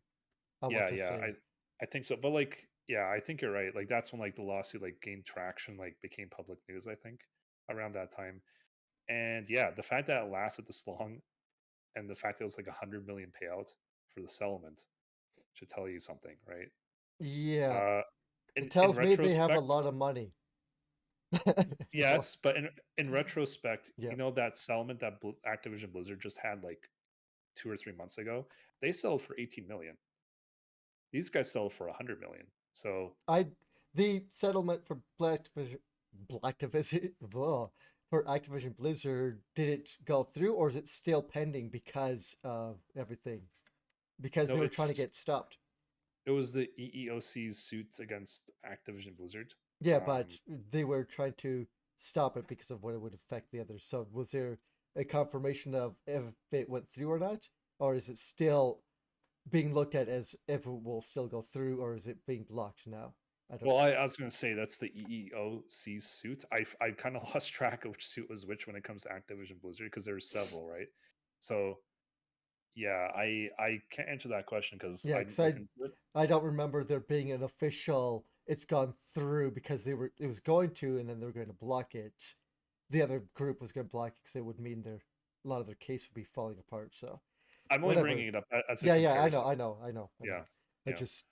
I want yeah, to yeah. say. I think so, but like, yeah, I think you're right. Like that's when like the lawsuit like gained traction, like became public news. I think around that time, and yeah, the fact that it lasted this long, and the fact that it was like 100 million payout for the settlement should tell you something, right? Yeah, Uh, it in tells me they have a retrospect, lot of money. No. yes, but in retrospect, Yeah. that settlement that Activision Blizzard just had like 2 or 3 months ago, they sold for 18 million. These guys sell for 100 million. So I the settlement for Blacktivision blah, for Activision Blizzard, did it go through or is it still pending because of everything? Because no, they were trying to get stopped. it was the EEOC's suits against Activision Blizzard. Yeah, Um, but they were trying to stop it because of what it would affect the others. So was there a confirmation of if it went through or not? Or is it still being looked at as if it will still go through or is it being blocked now? I don't well, know. I was going to say that's the EEOC's suit. I kind of lost track of which suit was which when it comes to Activision Blizzard because there's several, right? So yeah, I can't answer that question because Yeah, I because didn't look into it. I don't remember there being an official it's gone through because it was going to and then they were going to block it. The other group was going to block it because it would mean a lot of their case would be falling apart. So I'm only whatever. bringing it up as a Yeah, yeah, comparison. I know. I Yeah, I yeah. just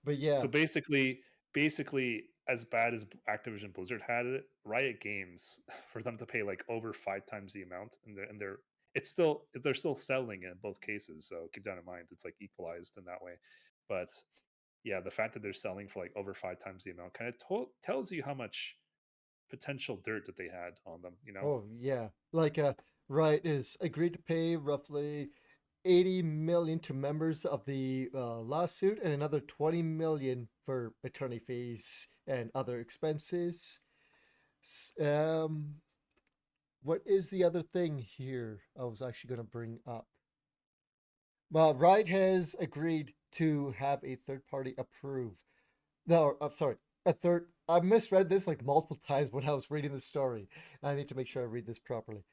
but yeah, So basically, basically as bad as Activision Blizzard had it, Riot Games for them to pay like over 5 times the amount, and they're they're still selling it in both cases. So keep that in mind. It's like equalized in that way, but yeah, the fact that they're selling for like over 5 times the amount kind of tells you how much potential dirt that they had on them. You know, Oh yeah, like Riot is agreed to pay roughly 80 million to members of the lawsuit and another 20 million for attorney fees and other expenses. What is the other thing here I was actually going to bring up? Well, Riot has agreed to have a third party approve. No, I'm sorry. A third. I misread this like multiple times when I was reading the story. I need to make sure I read this properly.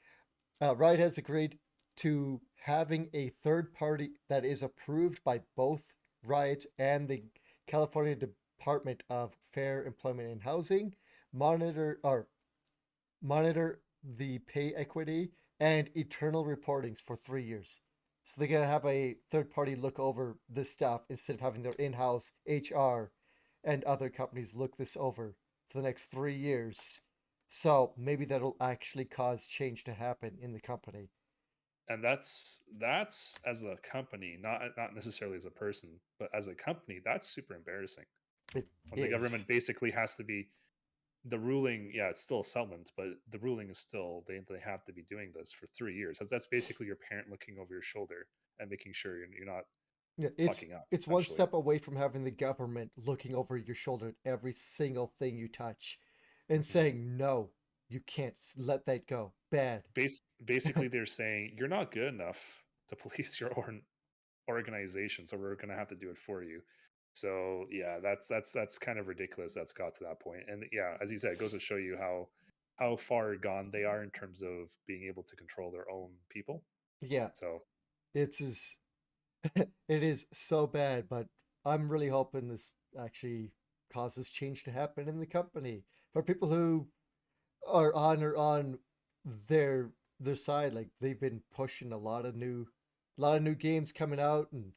Riot has agreed to having a third party that is approved by both Riot and the California Department of Fair Employment and Housing monitor the pay equity and eternal reportings for 3 years. So they're gonna have a third party look over this stuff instead of having their in-house HR and other companies look this over for the next 3 years. So maybe that'll actually cause change to happen in the company. and that's as a company, not necessarily as a person, but as a company, that's super embarrassing It when the is. government basically has to be the ruling. Yeah, it's still a settlement, but the ruling is still they have to be doing this for 3 years. That's basically your parent looking over your shoulder and making sure you're not Yeah, fucking up it's one essentially. step away from having the government looking over your shoulder at every single thing you touch and Hmm. saying no, you can't let that go. Bad. Basically they're saying you're not good enough to police your own organization, so we're going to have to do it for you. So yeah, that's kind of ridiculous. That's got to that point, and yeah, as you said, it goes to show you how far gone they are in terms of being able to control their own people. Yeah, So it's as it is so bad, but I'm really hoping this actually causes change to happen in the company for people who are on their side. Like they've been pushing a lot of new games coming out, and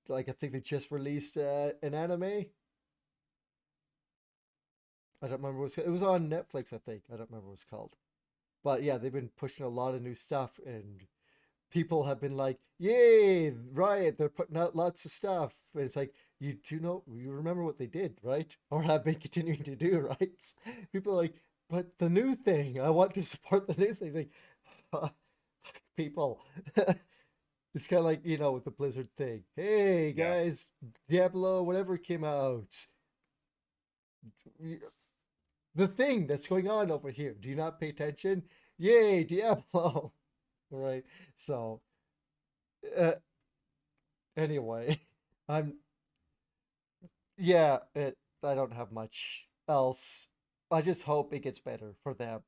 like I think they just released an anime. I don't remember what it was on Netflix. I think I don't remember what it's called. But yeah, they've been pushing a lot of new stuff, and people have been like, "Yay, Riot! They're putting out lots of stuff." And it's like, you remember what they did, right? Or have been continuing to do, right? People are like, "But the new thing, I want to support the new thing." It's like, people, it's kind of like with the Blizzard thing. Hey yeah, guys, Diablo, whatever came out, the thing that's going on over here. Do you not pay attention? Yay, Diablo! Right. So, uh, anyway, I'm yeah. I don't have much else. I just hope it gets better for them.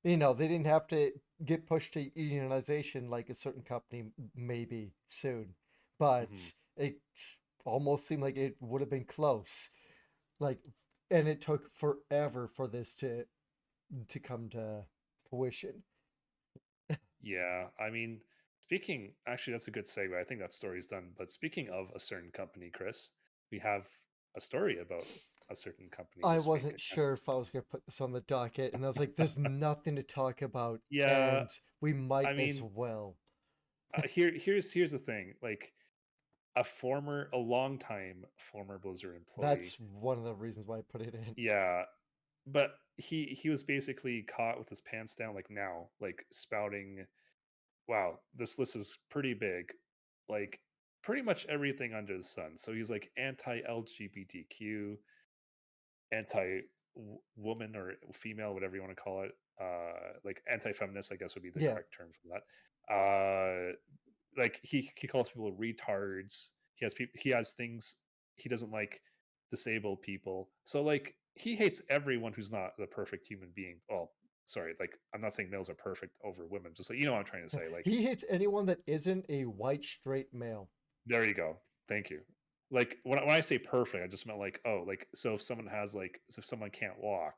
They didn't have to get pushed to unionization like a certain company maybe soon, hmm, but it almost seemed like it would have been close. Like, and it took forever for this to come to fruition. yeah. I mean, speaking actually, that's a good segue. I think that story's done. But speaking of a certain company, Chris, we have a story about a certain company I this week wasn't again. sure if I was going to put this on the docket, and I was like, there's nothing to talk about, Yeah, and we might I as mean, well. here's the thing. Like a long time former Blizzard employee. That's one of the reasons why I put it in. Yeah, but he was basically caught with his pants down, like now, like spouting. Wow, this list is pretty big. Like pretty much everything under the sun. So he's like anti LGBTQ, anti woman or female, whatever you want to call it. Like anti feminist, I guess would be the Yeah, correct term for that. Like he calls people retards. He has things he doesn't like disabled people. So like he hates everyone who's not the perfect human being. Well, sorry, like I'm not saying males are perfect over women. Just like you know what I'm trying to say. Like he hates anyone that isn't a white straight male. there you go. Thank you. Like when I say perfect, I just meant like oh like so if someone has like if someone can't walk,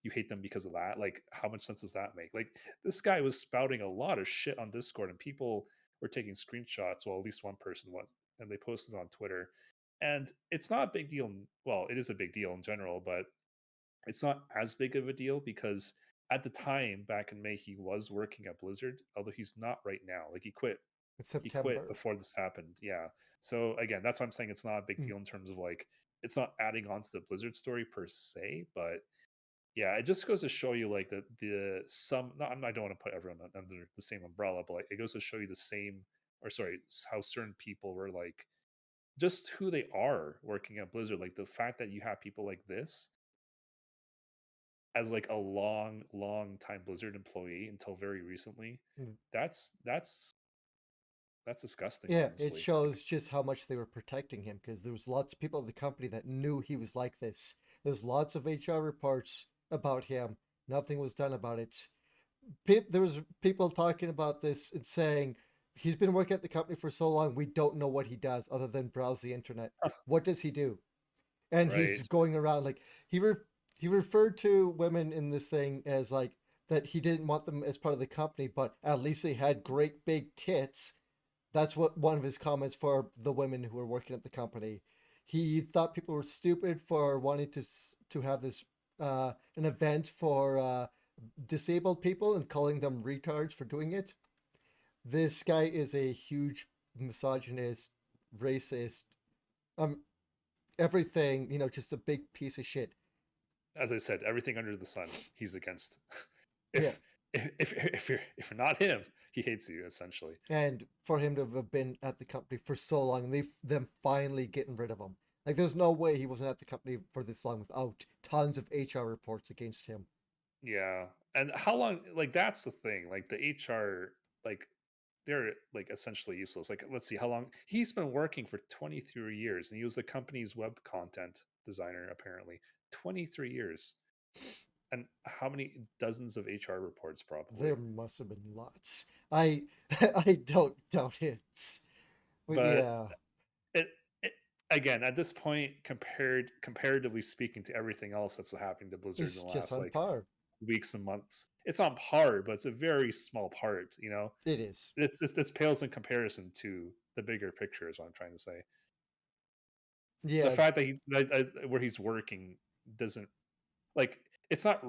you hate them because of that. Like how much sense does that make? Like this guy was spouting a lot of shit on Discord, and people were taking screenshots. Well, at least one person was, and they posted on Twitter. And it's not a big deal. Well, it is a big deal in general, but it's not as big of a deal because at the time back in May he was working at Blizzard, although he's not right now. Like in he quit September. before this happened. Yeah. So again, that's why I'm saying it's not a big Mm. deal in terms of like it's not adding on to the Blizzard story per se, but yeah, it just goes to show you like the some. Not, I don't want to put everyone under the same umbrella, but like it goes to show you the same, or sorry, how certain people were like just who they are working at Blizzard. Like the fact that you have people like this as like a long time Blizzard employee until very recently, Mm. that's that's disgusting, Yeah, it honestly. Like, shows just how much they were protecting him because there was lots of people at the company that knew he was like this. There's lots of HR reports about him. Nothing was done about it. There was people talking about this and saying he's been working at the company for so long we don't know what he does other than browse the internet. What does he do? And he's right? going around like he referred to women in this thing as like that he didn't want them as part of the company, but at least they had great big tits. That's what one of his comments for the women who were working at the company. He thought people were stupid for wanting to have this an event for disabled people and calling them retards for doing it. This guy is a huge misogynist, racist, um, everything. You know, just a big piece of shit. As I said, everything under the sun, he's against. Yeah, if if you're not him, he hates you essentially. and for him to have been at the company for so long, and them finally getting rid of him. Like, there's no way he wasn't at the company for this long without tons of HR reports against him. Yeah, and how long? Like that's the thing. Like the HR, like they're like essentially useless. Like let's see how long he's been working for 23 years, and he was the company's web content designer apparently 23 years. And how many dozens of HR reports There probably. must have been lots. I I don't doubt it. But But yeah, it, it again at this point comparatively speaking to everything else that's happening to Blizzard in it's the just last on like par. weeks and months, it's on par, but it's a very small part, you know. It is. This pales in comparison to the bigger picture is what I'm trying to say. The Yeah, fact that where he's working doesn't like it's not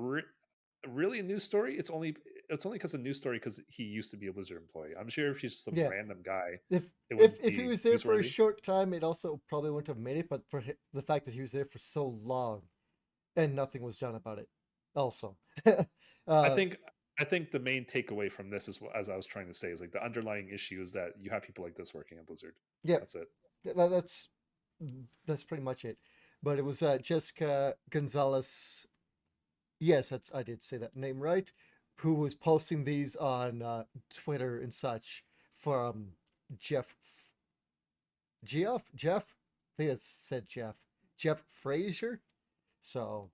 really a news story. It's only because a news story because he used to be a Blizzard employee. I'm sure if he's just some yeah. random guy, If it wouldn't he be was there for a newsworthy. short time, it also probably wouldn't have made it. But for the fact that he was there for so long and nothing was done about it, also. I uh, think I think the main takeaway from this is as I was trying to say is like the underlying issue is that you have people like this working at Blizzard. yeah, That's it. that's pretty much it. But it was Jessica Gonzalez. Yes, that's I did say that name right. Who was posting these on Twitter and such from Jeff Jeff. I think it said Jeff Frazier. So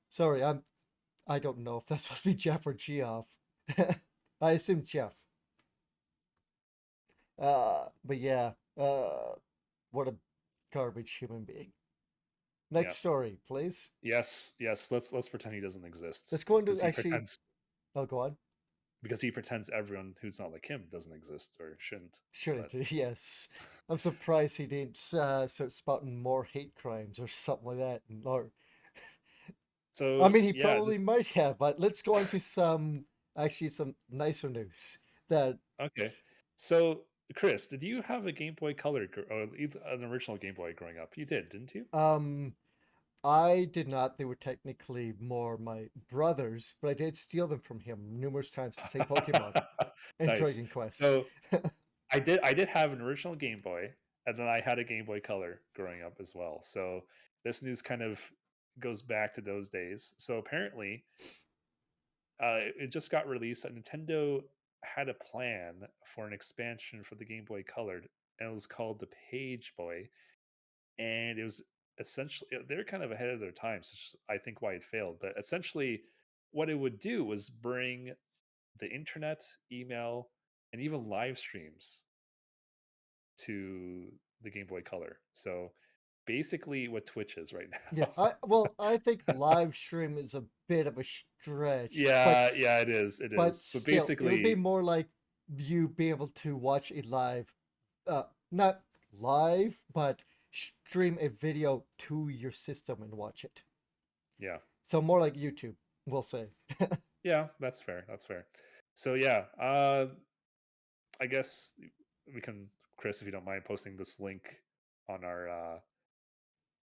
sorry, I don't know if that's supposed to be Jeff or Geoff. I assume Jeff. But yeah, what a garbage human being. Yeah. Next story, please. Yes. Let's pretend he doesn't exist Let's go into because he actually. pretends Oh, go on. everyone who's not like him doesn't exist or shouldn't. But Shouldn't. Yes. I'm surprised he didn't start spouting more hate crimes or something like that. Or, I so mean, he yeah, probably might have, but let's go on to actually, some nicer news. That, okay. So Chris, did you have a Game Boy Color or an original Game Boy growing up? You did, didn't you? um, I did not. They were technically more my brothers, but I did steal them from him numerous times to play Pokemon and Nice. Dragon Quest. So I did have an original Game Boy, and then I had a Game Boy Color growing up as well. So this news kind of goes back to those days. So apparently, it just got released that Nintendo had a plan for an expansion for the Game Boy Colored, and it was called the Page Boy, and it was essentially they're kind of ahead of their times, which is, I think, why it failed. But essentially, what it would do was bring the internet, email, and even live streams to the Game Boy Color. So basically, what Twitch is right Yeah, now. I think live stream is a bit of a stretch, Yeah, yeah, it is. It but is. But still, it would be basically, more like you being able to watch a live, not live, but stream a video to your system and watch it. Yeah. So more like YouTube, we'll say. Yeah, that's fair. That's fair. So yeah, I guess we can, Chris, if you don't mind, posting this link on our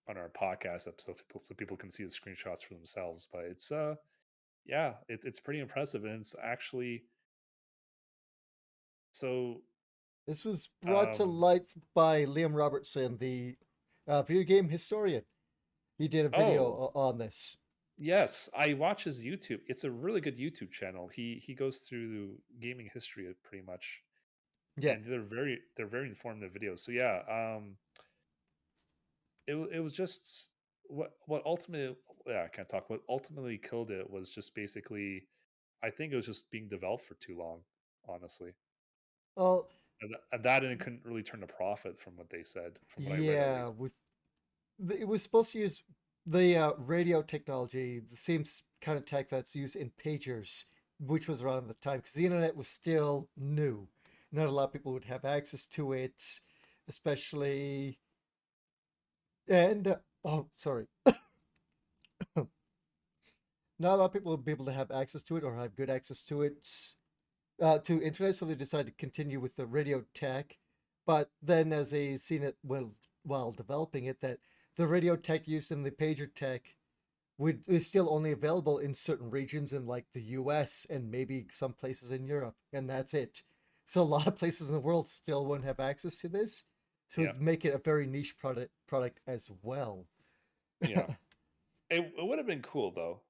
podcast episode, so people can see the screenshots for themselves. But it's yeah, it's pretty impressive, and it's actually so This was brought to um life by Liam Robertson, the video game historian. He did a video oh on this. yes, I watch his YouTube. It's a really good YouTube channel. He goes through gaming history pretty much, Yeah. and they're very informative videos. So yeah, it was just what ultimately, yeah, I can't talk. What ultimately killed it was just basically, I think it was just being developed for too long, honestly, Well, and it couldn't really turn a profit from what they said, from what I read at yeah, least. with it was supposed to use the radio technology, the same kind of tech that's used in pagers, which was around the time because the internet was still new. Not a lot of people would have access to it, especially. And oh, sorry, not a lot of people would be able to have access to it or have good access to it, to internet, so they decided to continue with the radio tech. But then, as they seen it while developing it, that the radio tech used in the pager tech is still only available in certain regions in like the US and maybe some places in Europe, and that's it. So a lot of places in the world still won't have access to this. So Yeah, it'd make it a very niche product as well. yeah. It would have been cool though,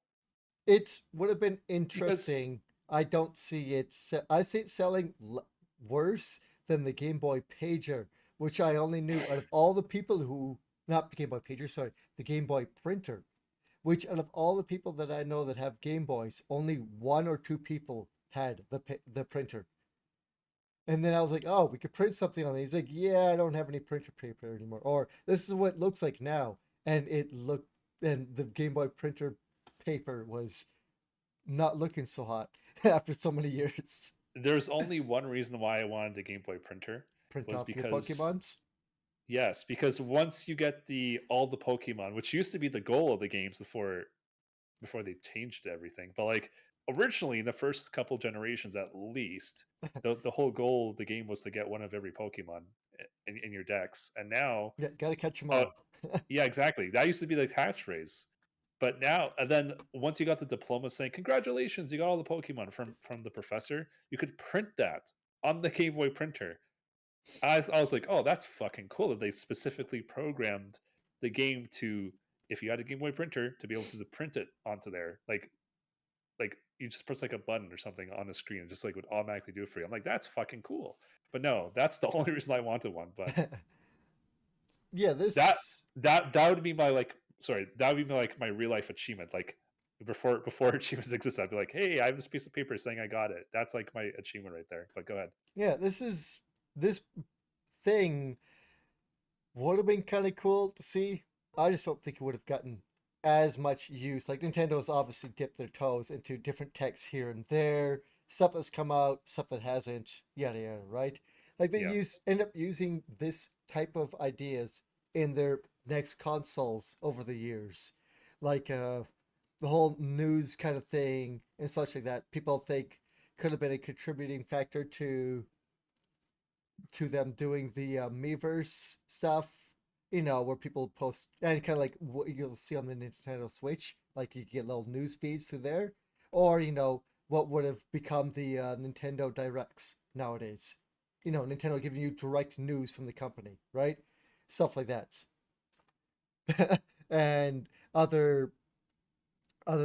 It would have been because interesting. I don't see it. I see it selling worse than the Game Boy Pager, which I only knew out of all the people who, not the Game Boy Pager, sorry, the Game Boy Printer, which out of all the people that I know that have Game Boys, only one or two people had the printer. And then I was like, oh, we could print something on it. He's like, yeah, I don't have any printer paper anymore. Or this is what it looks like now. And and the Game Boy printer paper was not looking so hot after so many years. there's only one reason why I wanted a Game Boy printer, Print was off your because Pokemons. yes, because once you get the all the Pokemon, which used to be the goal of the games before they changed everything. But like originally, in the first couple generations, at least, the whole goal of the game was to get one of every Pokemon in your decks. And now, Yeah, gotta catch them uh, all. yeah, exactly. That used to be the catchphrase. But now, and then once you got the diploma saying congratulations, you got all the Pokemon from the professor, you could print that on the Game Boy printer. I was like, oh, that's fucking cool that they specifically programmed the game to, if you had a Game Boy printer, to be able to print it onto there. Like you just press like a button or something on the screen and just like would automatically do it for you. I'm like, that's fucking cool. But no, that's the only reason I wanted one. But Yeah, that this. that would be my like, sorry, that would be my, like my real life achievement. Like before achievements exist, I'd be like, hey, I have this piece of paper saying I got it. That's like my achievement right there. But go ahead. Yeah, this thing would have been kind of cool to see. I just don't think it would have gotten as much use. Like Nintendo's obviously dipped their toes into different techs here and there, stuff that's come out, stuff that hasn't, yada yada, right? Like they Yeah. end up using this type of ideas in their next consoles over the years. Like the whole news kind of thing and such like that. People think could have been a contributing factor to them doing the Miiverse stuff, where people post and kind of like what you'll see on the Nintendo Switch, like you get little news feeds through there, or what would have become the Nintendo Directs nowadays. Nintendo giving you direct news from the company, right? Stuff like that, and other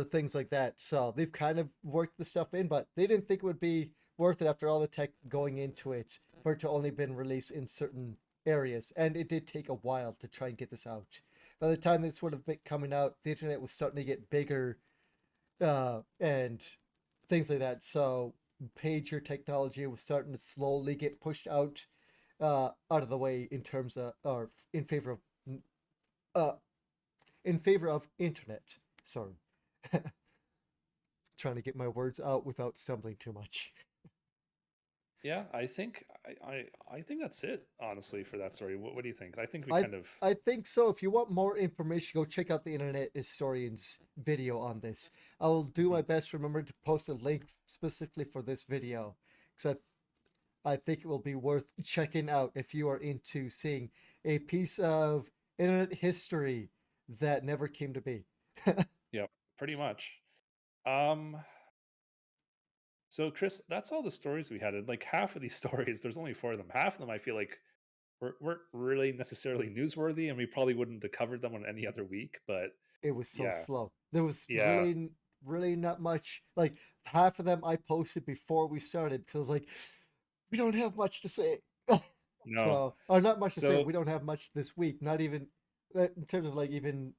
things like that. So they've kind of worked the stuff in, but they didn't think it would be worth it after all the tech going into it for it to only been released in certain areas. And it did take a while to try and get this out. By the time this would have been coming out, the internet was starting to get bigger, and things like that. So pager technology was starting to slowly get pushed out of the way in terms of, or uh, in favor of internet. Sorry. Trying to get my words out without stumbling too much. Yeah, I think that's it, honestly, for that story. What do you think? I think we I kind of. I think so. If you want more information, go check out the Internet Historian's video on this. I will do my Mhm. best to remember to post a link specifically for this video because I think it will be worth checking out if you are into seeing a piece of internet history that never came to be. Yep, pretty much. Um, so Chris, that's all the stories we had. And like half of these stories, there's only four of them. Half of them I feel like weren't really necessarily newsworthy, and we probably wouldn't have covered them on any other week. But It was so yeah, slow. There was yeah, really not much. Like half of them I posted before we started because I was like, we don't have much to say. no. So, or not much to say. So We don't have much this week. Not even in terms of like even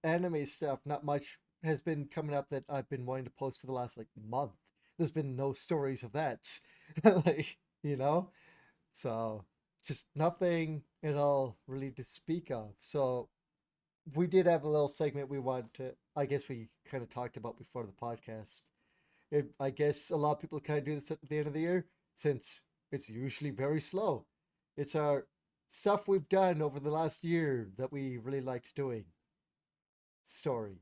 anime stuff. Not much has been coming up that I've been wanting to post for the last like month. There's been no stories of that, like you know. So just nothing at all really to speak of. So we did have a little segment we wanted to. I guess we kind of talked about before the podcast. I guess a lot of people kind of do this at the end of the year since it's usually very slow. It's our stuff we've done over the last year that we really liked doing. Story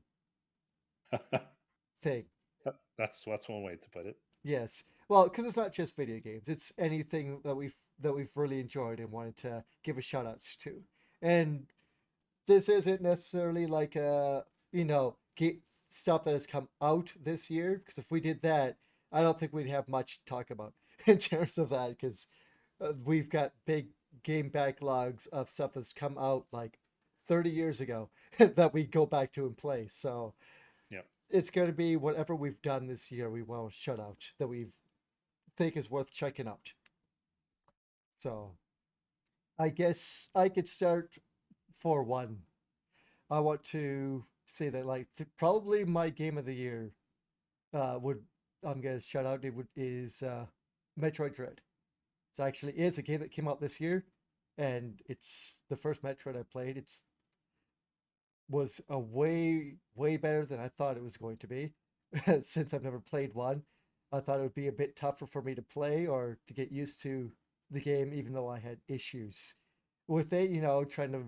thing. that's one way to put it. Yes. Well, because it's not just video games. It's anything that we've really enjoyed and wanted to give a shout outs to. And this isn't necessarily like stuff that has come out this year. Because if we did that, I don't think we'd have much to talk about in terms of that. Because we've got big game backlogs of stuff that's come out like 30 years ago that we go back to and play. So Yeah. it's going to be whatever we've done this year. We want to shut out that we think is worth checking out. So I guess I could start for one. I want to say that like probably my game of the year would I'm gonna shout out it would is Metroid Dread. It's actually is a game that came out this year, and it's the first Metroid I played. It's was a way better than I thought it was going to be. Since I've never played one, I thought it would be a bit tougher for me to play or to get used to the game, even though I had issues with it. You know, trying to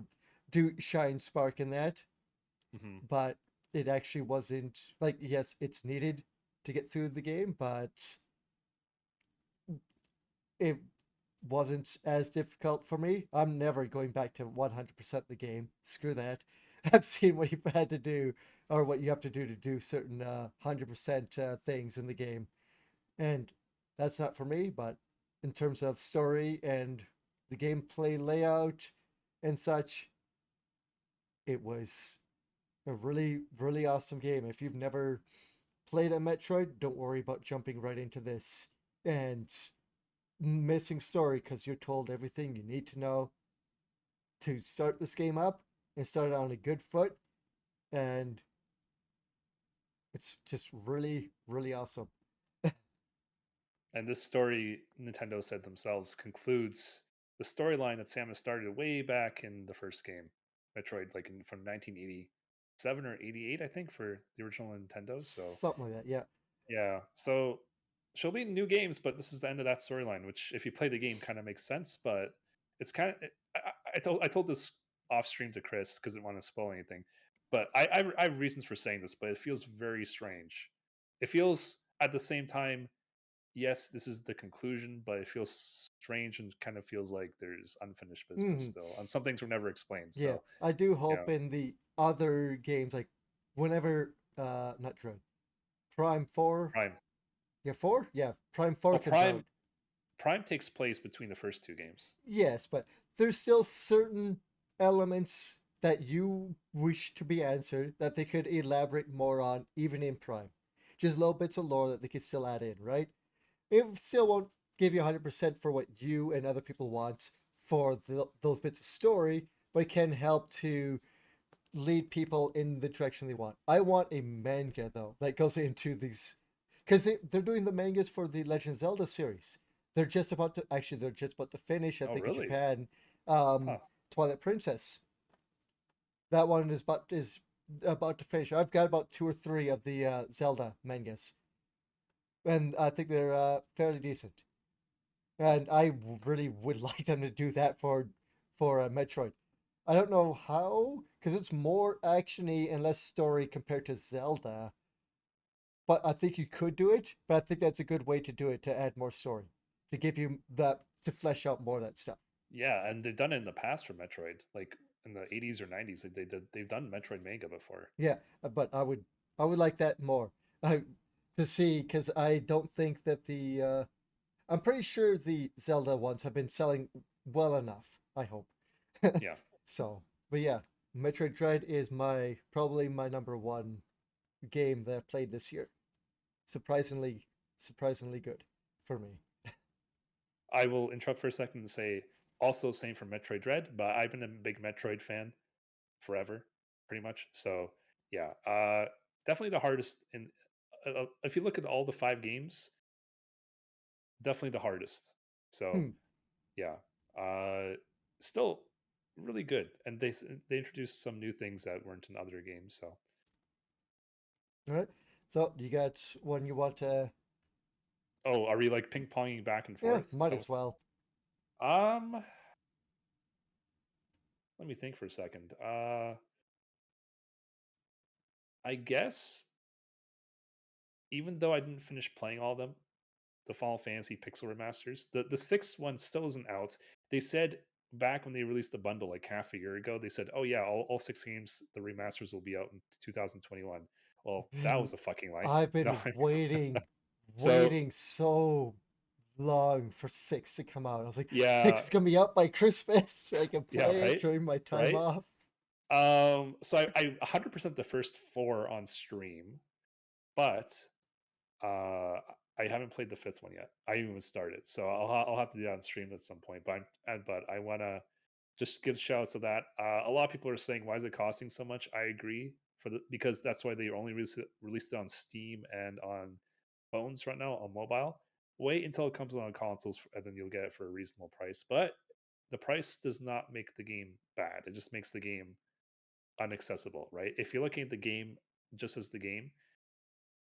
do shine spark in that, Hmm. but it actually wasn't like yes, it's needed to get through the game, but it wasn't as difficult for me. I'm never going back to 100% the game. Screw that. I've seen what you've had to do or what you have to do certain 100% things in the game. And that's not for me, but in terms of story and the gameplay layout and such, it was a really awesome game. If you've never played a Metroid, don't worry about jumping right into this and missing story because you're told everything you need to know to start this game up and start it on a good foot. And it's just really awesome. And this story, Nintendo said themselves, concludes the storyline that Samus started way back in the first game, Metroid, like from 1987 or 88, I think, for the original Nintendo. So Something like that, yeah. yeah, so she'll be in new games, but this is the end of that storyline. Which, if you play the game, kind of makes sense. But it's kind of I told this off stream to Chris because I didn't want to spoil anything. But I have reasons for saying this, but it feels very strange. It feels at the same time, yes, this is the conclusion, but it feels strange and kind of feels like there's unfinished business Hmm. still, and some things were never explained. Yeah, So I do yeah, hope in the other games, like whenever, not Dread, Prime 4, Prime. yeah, 4? Yeah, Prime 4 Well, comes out. Prime takes place between the first two games. Yes, but there's still certain elements that you wish to be answered that they could elaborate more on, even in Prime. Just little bits of lore that they could still add in, right? It still won't give you 100% for what you and other people want for those bits of story, but it can help to lead people in the direction they want. I want a manga, though, that goes into these. Because they're doing the mangas for the Legend of Zelda series. They're just about to finish, I Oh, think, in really? Japan, Huh. Twilight Princess. That one is about to finish. I've got about two or three of the Zelda mangas, and I think they're fairly decent. and I really would like them to do that for Metroid. I don't know how, because it's more actiony and less story compared to Zelda. But I think you could do it. But I think that's a good way to do it to add more story, to give you that to flesh out more of that stuff. Yeah, and they've done it in the past for Metroid, like in the 80s or 90s. They've done Metroid manga before. Yeah, but I would like that more. I to see because I don't think that I'm pretty sure the Zelda ones have been selling well enough. I hope. Yeah, So, but yeah, Metroid Dread is probably my number one game that I've played this year. Surprisingly, surprisingly good for me. I will interrupt for a second and say also same for Metroid Dread, but I've been a big Metroid fan forever, pretty much. So yeah, definitely the hardest. In if you look at all the 5 games, definitely the hardest. So Hmm. yeah, uh, still really good, and they introduced some new things that weren't in other games. So All right. So you got one you want to? oh, are we like ping ponging back and Yeah, forth? Is might that as well. let me think for a second. I guess even though I didn't finish playing all of them, the Final Fantasy Pixel remasters, the sixth one still isn't out. They said back when they released the bundle like half a year ago, they said, "Oh yeah, all 6 games, the remasters will be out in 2021." Well, that Man, was a fucking lie. I've No, been waiting, so waiting so long for six to come out. I was like, six yeah, is gonna be out by Christmas. So I can yeah, play it right, during my time right. off. So I 100% the first 4 on stream, but Uh, I haven't played the fifth one yet. I haven't even started, so I'll have to do that on stream at some point. But I wanna just give shouts to that. A lot of people are saying, "Why is it costing so much?" I agree because that's why they only released it on Steam and on phones right now on mobile. Wait until it comes out on consoles, and then you'll get it for a reasonable price. But the price does not make the game bad. It just makes the game unaccessible, right? If you're looking at the game just as the game,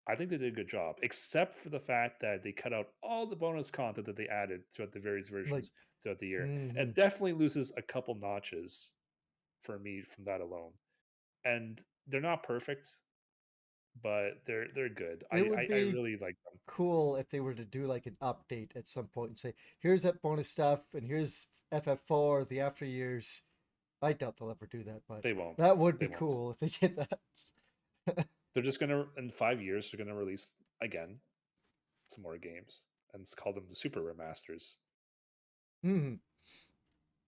I think they did a good job, except for the fact that they cut out all the bonus content that they added throughout the various Like, versions throughout the year. hmm It definitely loses a couple notches for me from that alone. And they're not perfect, but they're good. it would I be really like them. cool if they were to do like an update at some point and say, here's that bonus stuff, and here's FF4, the after years. I doubt they'll ever do that, but They won't. that would They be won't. cool if they did that. They're just gonna in 5 years they're gonna release again some more games and call them the super remasters. Hmm.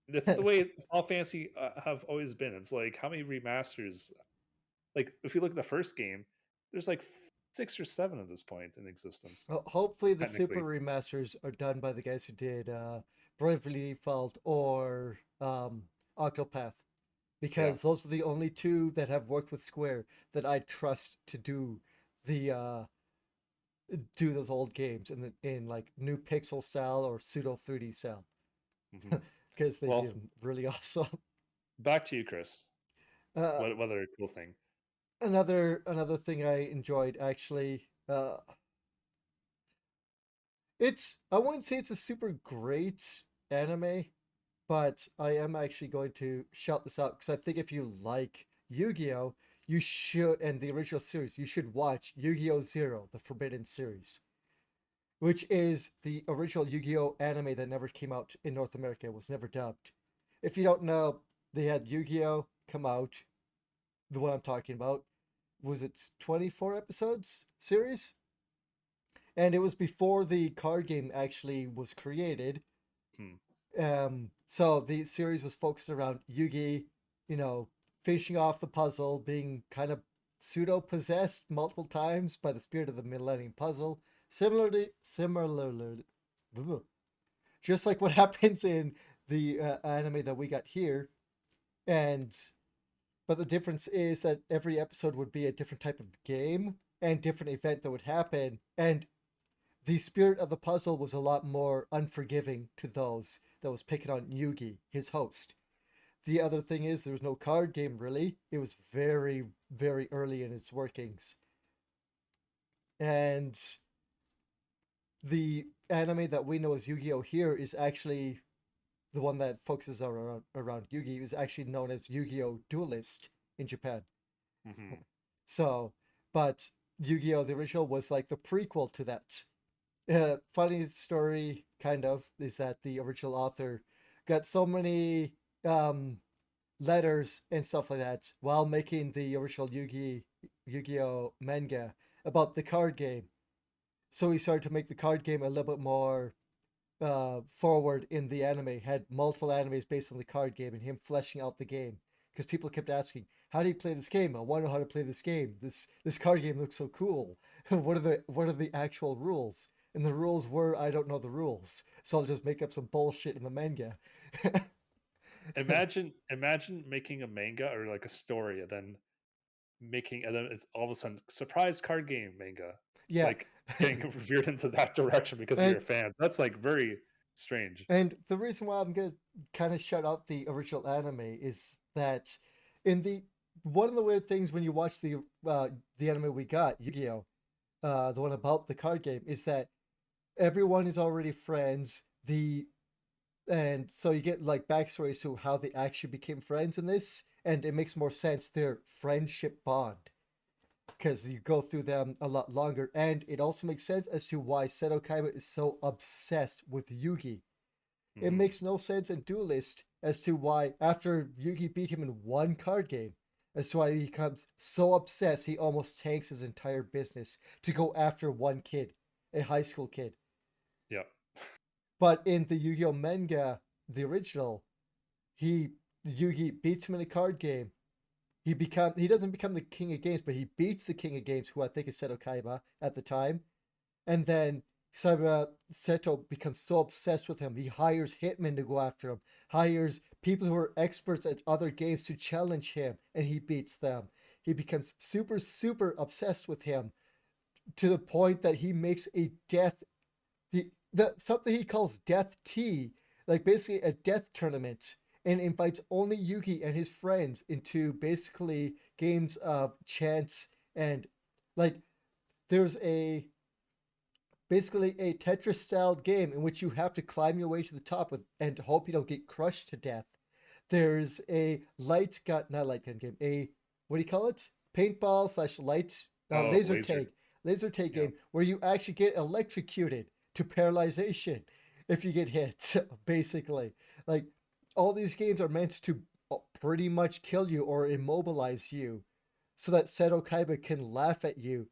That's the way all fantasy have always been. It's like how many remasters. Like, if you look at the first game, there's like 6 or 7 at this point in existence, Well, hopefully the super technically. remasters are done by the guys who did Bravely Default or Octopath, Yeah. because those are the only two that have worked with Square that I trust to the do those old games in like new pixel style or pseudo 3D style, Mhm. because they did Well, 'em really awesome. back to you, Chris. Uh, What other cool thing? another thing I enjoyed actually. It's I wouldn't say it's a super great anime, but I am actually going to shout this out because I think if you like Yu-Gi-Oh, you should, and the original series, you should watch Yu-Gi-Oh! Zero, the Forbidden Series, which is the original Yu-Gi-Oh! Anime that never came out in North America, was never dubbed. If you don't know, they had Yu-Gi-Oh! Come out, the one I'm talking about. Was it 24 episodes series? And it was before the card game actually was created. Hmm. So the series was focused around Yugi, you know, finishing off the puzzle, being kind of pseudo possessed multiple times by the spirit of the Millennium Puzzle. Similarly, just like what happens in the anime that we got here. And but the difference is that every episode would be a different type of game and different event that would happen. And the spirit of the puzzle was a lot more unforgiving to those that was picking on Yugi, his host. The other thing is there was no card game really. It was very, very early in its workings. And the anime that we know as Yu-Gi-Oh here is actually the one that focuses around Yu-Gi is actually known as Yu-Gi-Oh Duelist in Japan. Hmm. So, but Yu-Gi-Oh the original was like the prequel to that. Funny story, kind of, is that the original author got so many um, letters and stuff like that while making the original Yu-Gi-Oh manga about the card game. So he started to make the card game a little bit more forward in the anime. Had multiple animes based on the card game and him fleshing out the game because people kept asking, "How do you play this game? I want to know how to play this game. This card game looks so cool. What are the actual rules?" And the rules were, I don't know the rules, so I'll just make up some bullshit in the manga. Imagine making a manga or like a story, and then it's all of a sudden surprise card game manga, Yeah, like getting veered into that direction because of and your fans. That's like very strange. And the reason why I'm gonna kind of shut out the original anime is that in the one of the weird things when you watch the anime we got, Yu-Gi-Oh, the one about the card game, is that everyone is already friends. And so you get like backstories to how they actually became friends in this, and it makes more sense their friendship bond because you go through them a lot longer, and it also makes sense as to why Seto Kaiba is so obsessed with Yugi. It Hmm. makes no sense in Duelist as to why, after Yugi beat him in one card game, as to why he becomes so obsessed he almost tanks his entire business to go after one kid, a high school kid. Yep. But in the Yu-Gi-Oh manga, the original, he Yugi beats him in a card game. He doesn't become the king of games, but he beats the king of games, who I think is Seto Kaiba at the time. And then Seto becomes so obsessed with him, he hires hitmen to go after him, hires people who are experts at other games to challenge him, and he beats them. He becomes super, super obsessed with him to the point that he makes a something he calls death tea, like basically a death tournament, and invites only Yugi and his friends into basically games of chance and like there's a basically a Tetris style game in which you have to climb your way to the top with and hope you don't get crushed to death. There's a light gun, not light gun game, a what do you call it? Paintball slash light Oh, laser. laser tag Yeah. game where you actually get electrocuted to paralyzation if you get hit. Basically, like all these games are meant to pretty much kill you or immobilize you, so that Seto Kaiba can laugh at you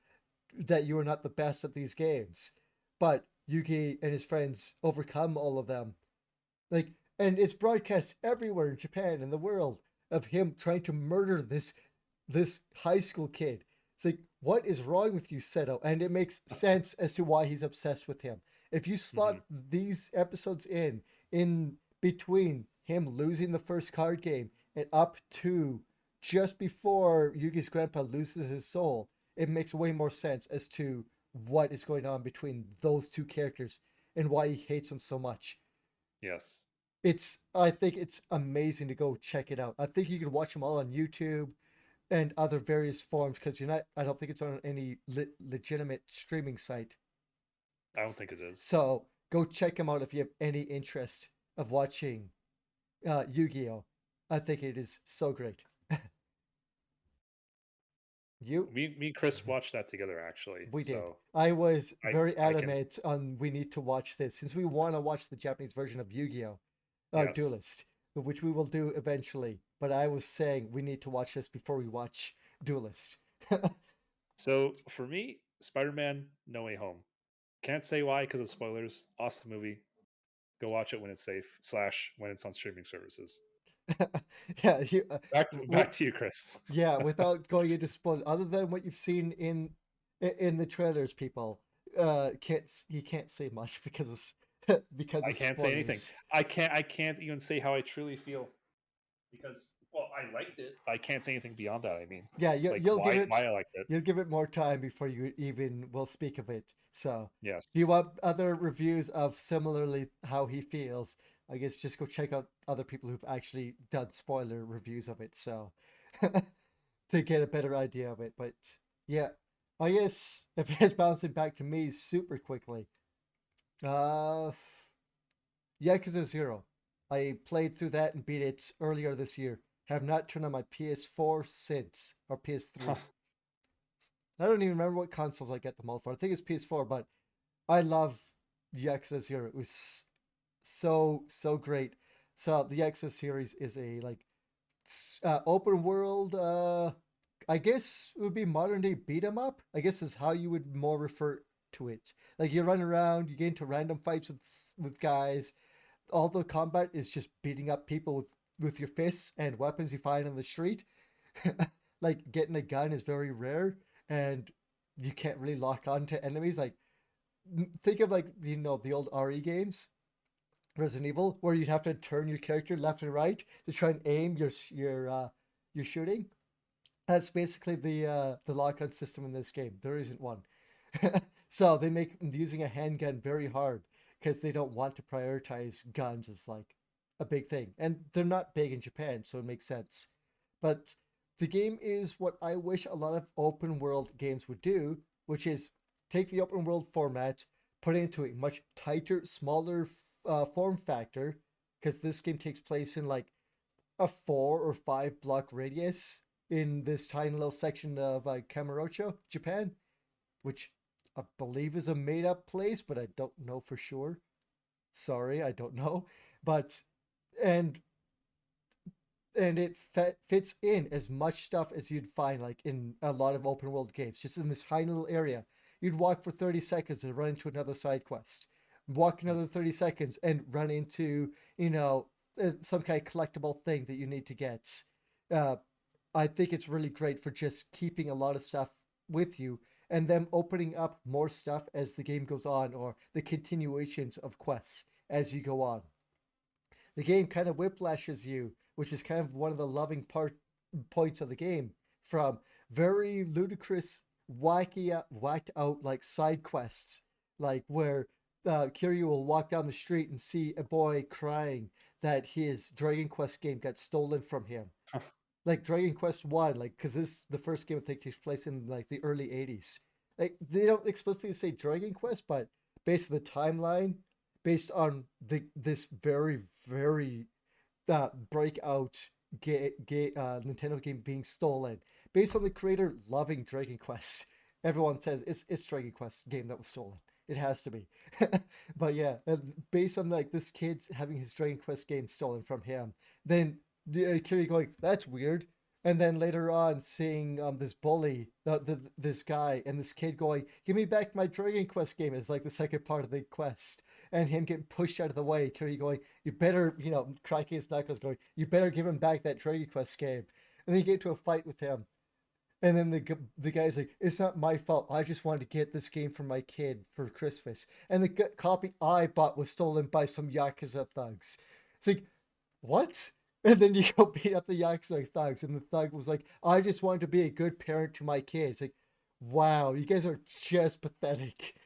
that you are not the best at these games. But Yugi and his friends overcome all of them. Like, and it's broadcast everywhere in Japan and the world of him trying to murder this high school kid. It's like, what is wrong with you, Seto? And it makes sense as to why he's obsessed with him. If you slot Hmm. these episodes in between him losing the first card game and up to just before Yugi's grandpa loses his soul, it makes way more sense as to what is going on between those two characters and why he hates him so much. Yes. I think it's amazing to go check it out. I think you can watch them all on YouTube and other various forms because you're not. I don't think it's on any legitimate streaming site. I don't think it is. So go check them out if you have any interest of watching Yu-Gi-Oh. I think it is so great. You Me and Chris watched that together actually. We did. So I was very I can. adamant on we need to watch this since we want to watch the Japanese version of Yu-Gi-Oh! Yes. Duelist, which we will do eventually. But I was saying we need to watch this before we watch Duelist. So for me, Spider-Man: No Way Home. Can't say why because of spoilers. Awesome movie. Go watch it when it's safe. Slash when it's on streaming services. Yeah, Back to you, Chris. yeah. Without going into spoil, other than what you've seen in the trailers, people can't he can't say much because of because I of can't say anything. spoilers. I can't even say how I truly feel because well, I liked it. I can't say anything beyond that. I mean, Yeah, like you'll give it why I liked it. you'll give it more time before you even will speak of it. So, Yes. do you want other reviews of similarly how he feels? I guess just go check out other people who've actually done spoiler reviews of it. So, to get a better idea of it. But yeah, I guess if it's bouncing back to me super quickly, Uh, Yakuza 0. I played through that and beat it earlier this year. Have not turned on my PS4 since, or Huh. PS3. I don't even remember what consoles I get them all for. I think it's PS4, but I love Yakuza 0. It was so great. So the Yakuza series is a like open world. I guess it would be modern day beat 'em up. I guess is how you would more refer to it. Like you run around, you get into random fights with guys. All the combat is just beating up people with your fists and weapons you find on the street. Like getting a gun is very rare, and you can't really lock on to enemies. Like think of like the old RE games, Resident Evil, where you'd have to turn your character left and right to try and aim your shooting. That's basically the lock-on system in this game. There isn't one. So they make using a handgun very hard because they don't want to prioritize guns as like a big thing. And they're not big in Japan, so it makes sense. But the game is what I wish a lot of open world games would do, which is take the open world format, put it into a much tighter, smaller form factor, because this game takes place in like a 4 or 5 block radius in this tiny little section of Kamurocho, Japan, which I believe is a made up place, but I don't know for sure. Sorry, I don't know. But and and it fits in as much stuff as you'd find like in a lot of open world games, just in this tiny little area. You'd walk for 30 seconds and run into another side quest. Walk another 30 seconds and run into, some kind of collectible thing that you need to get. Uh, I think it's really great for just keeping a lot of stuff with you and them opening up more stuff as the game goes on or the continuations of quests as you go on. The game kind of whiplashes you, which is kind of one of the loving points of the game, from very ludicrous, whacked out like side quests, like where Kiryu will walk down the street and see a boy crying that his Dragon Quest game got stolen from him, Huh. like Dragon Quest One, like because this the first game I think takes place in like the early '80s. Like they don't explicitly say Dragon Quest, but based on the timeline, based on this very breakout Nintendo game being stolen, based on the creator loving Dragon Quest, everyone says it's Dragon Quest game that was stolen. It has to be. But yeah, based on like this kid's having his Dragon Quest game stolen from him, then Kiri going, that's weird. And then later on, seeing this bully, this guy, and this kid going, "Give me back my Dragon Quest game," is like the second part of the quest, and him getting pushed out of the way. Kiri going, "You better," cracking his knuckles, going, "You better give him back that Dragon Quest game." And then you get into a fight with him, and then the guy's like, "It's not my fault. I just wanted to get this game for my kid for Christmas." And the copy I bought was stolen by some Yakuza thugs. It's like, what? And then you go beat up the Yakuza thugs, and the thug was like, "I just wanted to be a good parent to my kids." Like, wow, you guys are just pathetic.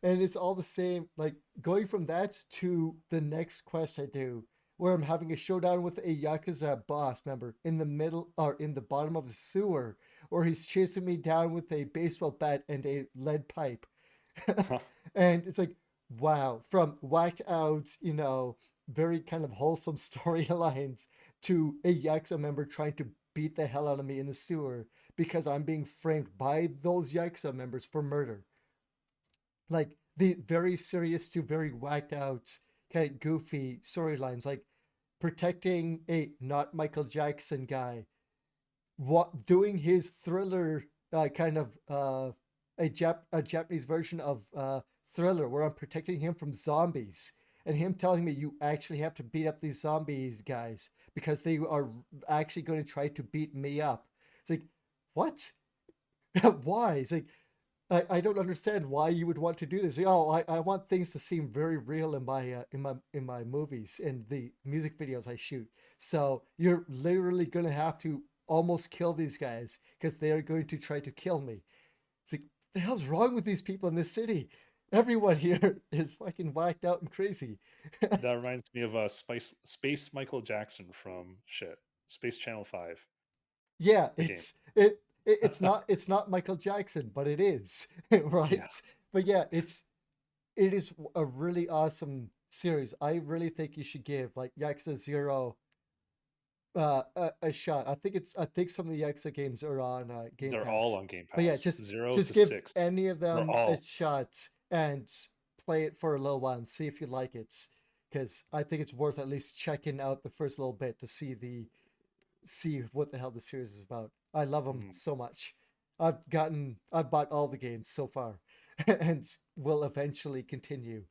And it's all the same. Like going from that to the next quest I do, where I'm having a showdown with a Yakuza boss member in the middle or in the bottom of the sewer, or he's chasing me down with a baseball bat and a lead pipe. Huh. And it's like, wow, from whacked out, very kind of wholesome storylines to a Yakuza member trying to beat the hell out of me in the sewer because I'm being framed by those Yakuza members for murder. Like the very serious to very whacked out, kind of goofy storylines, like protecting a not Michael Jackson guy, what doing his thriller kind of a Japanese version of Thriller, where I'm protecting him from zombies, and him telling me you actually have to beat up these zombies guys because they are actually going to try to beat me up. It's like, what? Why? It's like I don't understand why you would want to do this. Oh, I want things to seem very real in my movies and the music videos I shoot. So you're literally gonna have to almost kill these guys because they are going to try to kill me. It's like, the hell's wrong with these people in this city? Everyone here is fucking whacked out and crazy. That reminds me of Space Michael Jackson from Space Channel 5, Yeah, the game. it's not Michael Jackson, but it is, Yeah. right? But yeah, it is a really awesome series. I really think you should give like Yakuza 0 a shot. I think some of the Yakuza games are on Game They're all Pass. on Game But yeah, Pass, 0 just to give 6. any of They're them a all shot and play it for a little while and see if you like it. Because I think it's worth at least checking out the first little bit to see what the hell the series is about. I love them mhm. so much. I've bought all the games so far, and will eventually continue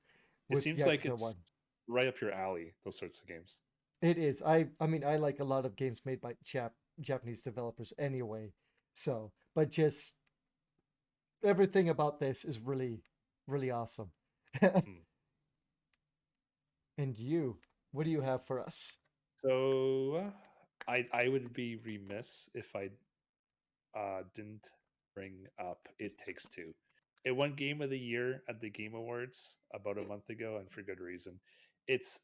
It with seems like Yakuza it's One. right up your alley, those sorts of games. It is. I mean I like a lot of games made by Japanese developers anyway. So, but just everything about this is really awesome. Hmm. And you, what do you have for us? So I would be remiss if I didn't bring up It Takes Two. It won Game of the Year at the Game Awards about a month ago, and for good reason. It's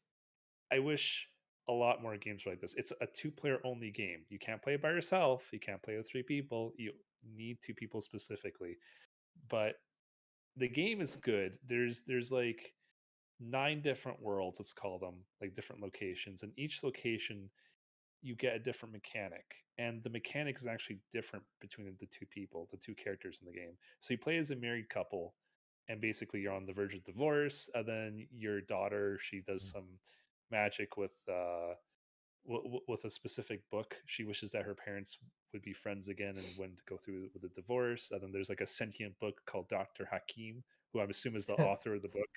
I wish a lot more games were like this. It's a two-player only game. You can't play it by yourself. You can't play with three people. You need two people specifically. But the game is good. There's like nine different worlds, let's call them, like different locations, and each location you get a different mechanic, and the mechanic is actually different between the two people, the two characters in the game. So you play as a married couple, and basically you're on the verge of divorce, and then your daughter, she does some magic with with a specific book. She wishes that her parents would be friends again and wouldn't go through with a divorce. And then there's like a sentient book called Dr. Hakim, who I'm assuming is the author of the book.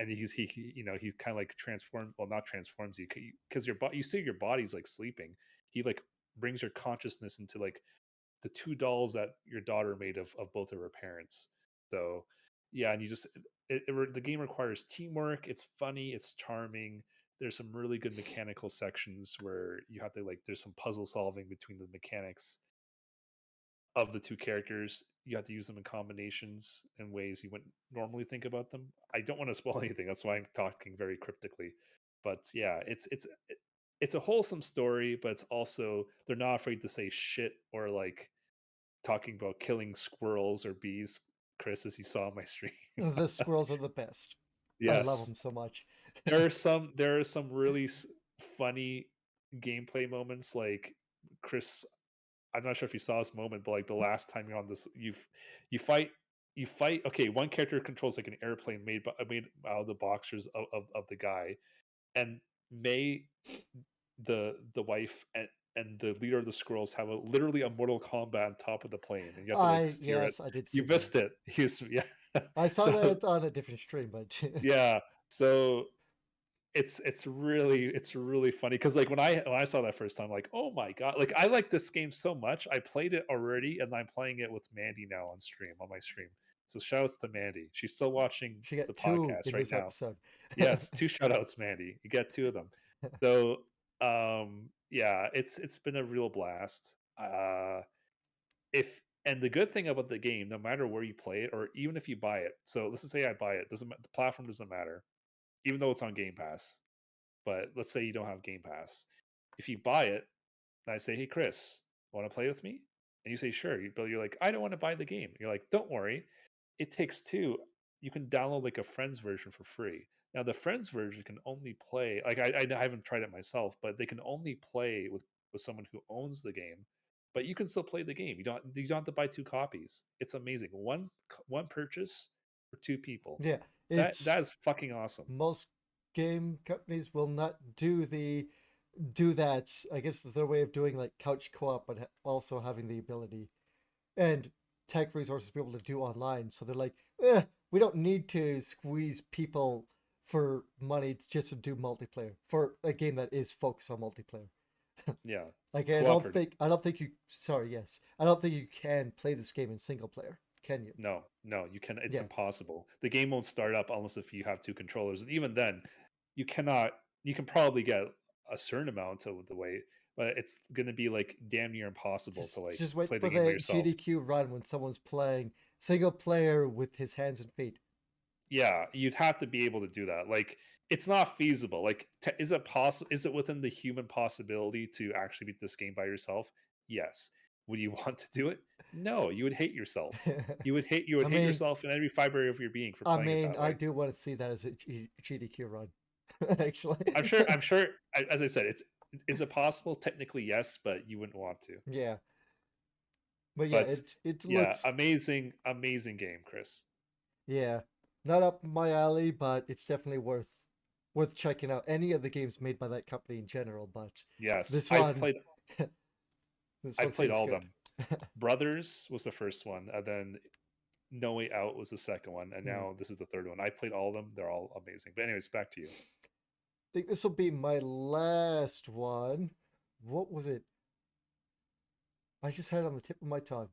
And he kind of like transform, well, not transforms you, because your body, you see your body's like sleeping. He like brings your consciousness into like the two dolls that your daughter made of both of her parents. So yeah, and you just the game requires teamwork. It's funny, it's charming. There's some really good mechanical sections where you have to like there's some puzzle solving between the mechanics of the two characters. You have to use them in combinations in ways you wouldn't normally think about them. I don't want to spoil anything, that's why I'm talking very cryptically. But yeah, it's a wholesome story, but it's also they're not afraid to say shit or like talking about killing squirrels or bees, Chris, as you saw on my stream. The squirrels are the best. I love Yes, them so much. there are some really funny gameplay moments. Like Chris, I'm not sure if you saw this moment, but like the last time you're on this, you fight. You fight. Okay, one character controls like an airplane made out of the boxers of the guy, and May, the wife, and the leader of the squirrels have literally a Mortal Kombat on top of the plane, and you have to like steer it. Yes, I did You see that. missed it. Yeah. I saw So that on a different stream, but yeah. So it's really funny because like when I saw that first time, like, oh my god, like I like this game so much. I played it already, and I'm playing it with Mandy now on my stream. So shout outs to Mandy. She's still watching she the got two podcast in right this now. episode. Yes, two shout outs, Mandy. You get two of them. So yeah, it's been a real blast. If and the good thing about the game, no matter where you play it, or even if you buy it, so let's just say I buy it, doesn't the platform doesn't matter, even though it's on Game Pass. But let's say you don't have Game Pass. If you buy it, and I say, "Hey, Chris, want to play with me?" And you say, "Sure," but you're like, "I don't want to buy the game." You're like, "Don't worry, It Takes Two. You can download like a friend's version for free." Now, the friends version can only play like I haven't tried it myself, but they can only play with someone who owns the game. But you can still play the game. You don't have to buy two copies. It's amazing. One purchase for two people. Yeah, That it's is fucking awesome. most game companies will not do that. I guess it's their way of doing like couch co-op, but also having the ability and tech resources to be able to do online. So they're like, we don't need to squeeze people for money just to do multiplayer for a game that is focused on multiplayer. Yeah, Like cooperative. I don't think you sorry, yes. I don't think you can play this game in single player. Can you? No, no, you can. It's Yeah. impossible. The game won't start up unless if you have two controllers, and even then, you cannot. You can probably get a certain amount of the way, but it's going to be like damn near impossible to like Just wait play the for game by the yourself. GDQ run when someone's playing single player with his hands and feet. Yeah, you'd have to be able to do that. Like, it's not feasible. Like, is it possible? Is it within the human possibility to actually beat this game by yourself? Yes. Would you want to do it? No, you would hate yourself. You I would hate mean, yourself in every fiber of your being for playing it that I way. do want to see that as a GDQ run, actually. I'm sure. As I said, is it possible? Technically, yes, but you wouldn't want to. Yeah, but yeah, But it yeah, looks, amazing game, Chris. yeah, not up my alley, but it's definitely worth checking out. Any of the games made by that company in general, but Yes, this one this I one played seems all of good. them. Brothers was the first one, and then No Way Out was the second one, and Hmm. now this is the third one. I played all of them; they're all amazing. But anyways, back to you. I think this will be my last one. What was it? I just had it on the tip of my tongue.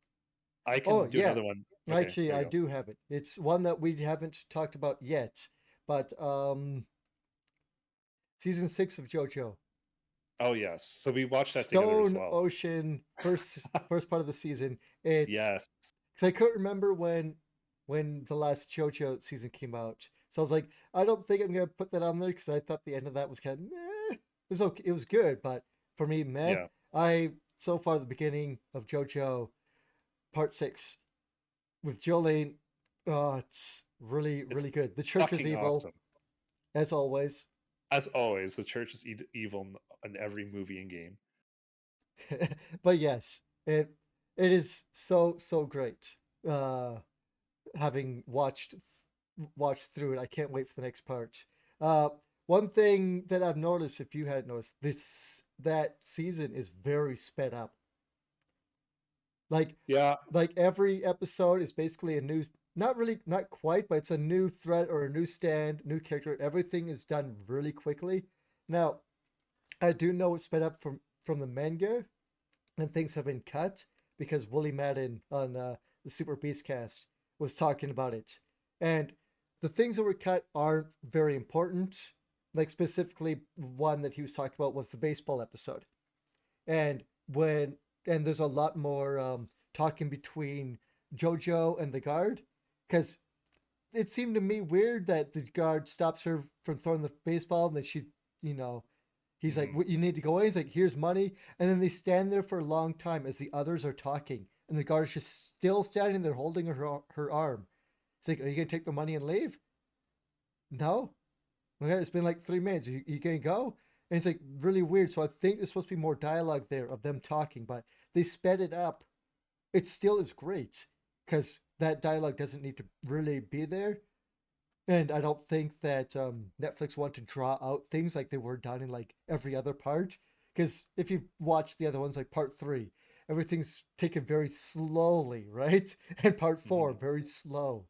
I Oh can do yeah, another one. Okay, actually there I you go. do have it. It's one that we haven't talked about yet, but season 6 of JoJo. Oh yes, so we watched that together as Stone well. Ocean, first part of the season. It's Yes, because I couldn't remember when the last JoJo season came out, so I was like, I don't think I'm gonna put that on there because I thought the end of that was kind of meh. It was okay, it was good, but for me, meh. yeah, I so far the beginning of JoJo Part 6 with Jolene, oh, it's really it's really good. The church is fucking evil awesome. as always, As always, the church is evil in every movie and game. but yes, it is so great. Uh, Having watched through it, I can't wait for the next part. Uh, One thing that I've noticed, if you hadn't noticed, this that season is very sped up. Like Yeah, every episode is basically a new, not really, not quite, but it's a new threat or a new stand, new character. Everything is done really quickly. Now, I do know it's sped up from the manga, and things have been cut because Willie Madden on the Super Beast cast was talking about it. And the things that were cut aren't very important. Like specifically one that he was talking about was the baseball episode. And when and there's a lot more talking between Jojo and the guard because it seemed to me weird that the guard stops her from throwing the baseball and then she, you know, he's like, hmm "What you need to go in?" He's like, "Here's money," and then they stand there for a long time as the others are talking, and the guard's just still standing there holding her arm. It's like, "Are you gonna take the money and leave?" No. Okay, it's been like 3 minutes. You gonna go? And it's like really weird. So I think there's supposed to be more dialogue there of them talking, but they sped it up. It still is great because that dialogue doesn't need to really be there. And I don't think that Netflix want to draw out things like they were done in like every other part. Because if you watch the other ones, like part 3, everything's taken very slowly, right? And part 4, hmm very slow.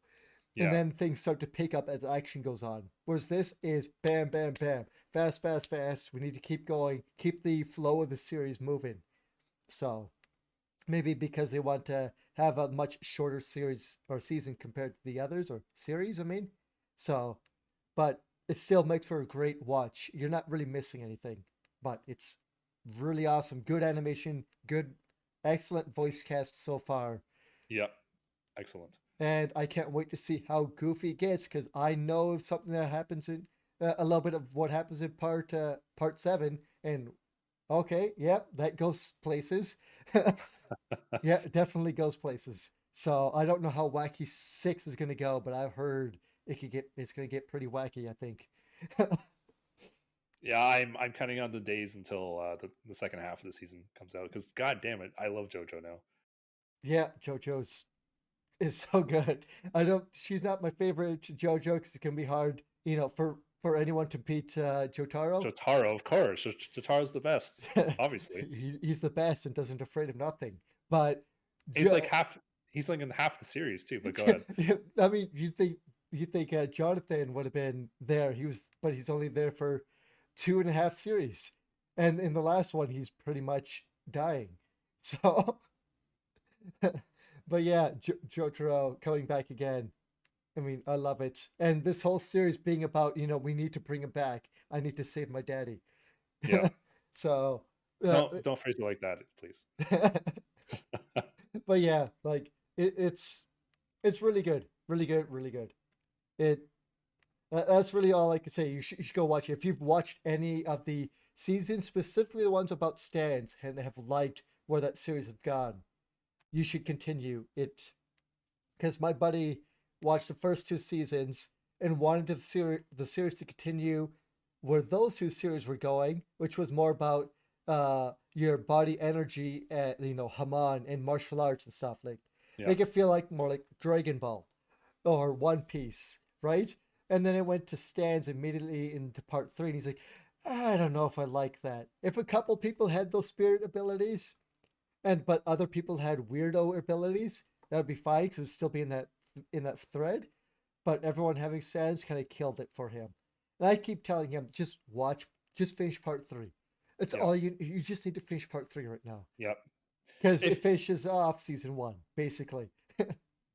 And yeah, then things start to pick up as action goes on. Whereas this is bam, bam, bam, fast, fast, fast. We need to keep going, keep the flow of the series moving. So maybe because they want to have a much shorter series or season compared to the others or series, I mean. So, but it still makes for a great watch. You're not really missing anything, but it's really awesome. Good animation, good, excellent voice cast so far. yeah, excellent. And I can't wait to see how goofy it gets because I know of something that happens in a little bit of what happens in part 7, and okay, yep, that goes places. Yeah, it definitely goes places. So I don't know how wacky 6 is gonna go, but I've heard it's gonna get pretty wacky, I think. Yeah, I'm counting on the days until the second half of the season comes out because god damn it, I love JoJo now. Yeah, JoJo's is so good. I don't She's not my favorite JoJo because it can be hard, for anyone to beat Jotaro. Jotaro, of course. Jotaro's the best, obviously. He's the best and doesn't afraid of nothing. But He's like jo- half. He's like in half the series too. But go ahead. I mean, you think Jonathan would have been there? But he's only there for 2.5 series, and in the last one, he's pretty much dying. So, but yeah, Jotaro coming back again. I mean, I love it, and this whole series being about we need to bring him back. I need to save my daddy. Yeah. So, uh, Don't phrase it like that, please. but yeah, like it's really good, really good, really good. It That's really all I can say. You should go watch it if you've watched any of the seasons, specifically the ones about stands, and have liked where that series has gone. you should continue it, because my buddy watched the first two seasons and wanted the series to continue where those two series were going, which was more about your body energy, Haman and martial arts and stuff, like Yeah. make it feel like more like Dragon Ball or One Piece, right? And then it went to stands immediately into part three, and he's like, I don't know if I like that. If a couple people had those spirit abilities, but other people had weirdo abilities, that would be fine because it would still be in that thread. But everyone having stands kind of killed it for him. And I keep telling him, just finish part three. It's Yeah. all you just need to finish part three right now Yep. because If it finishes off season one basically.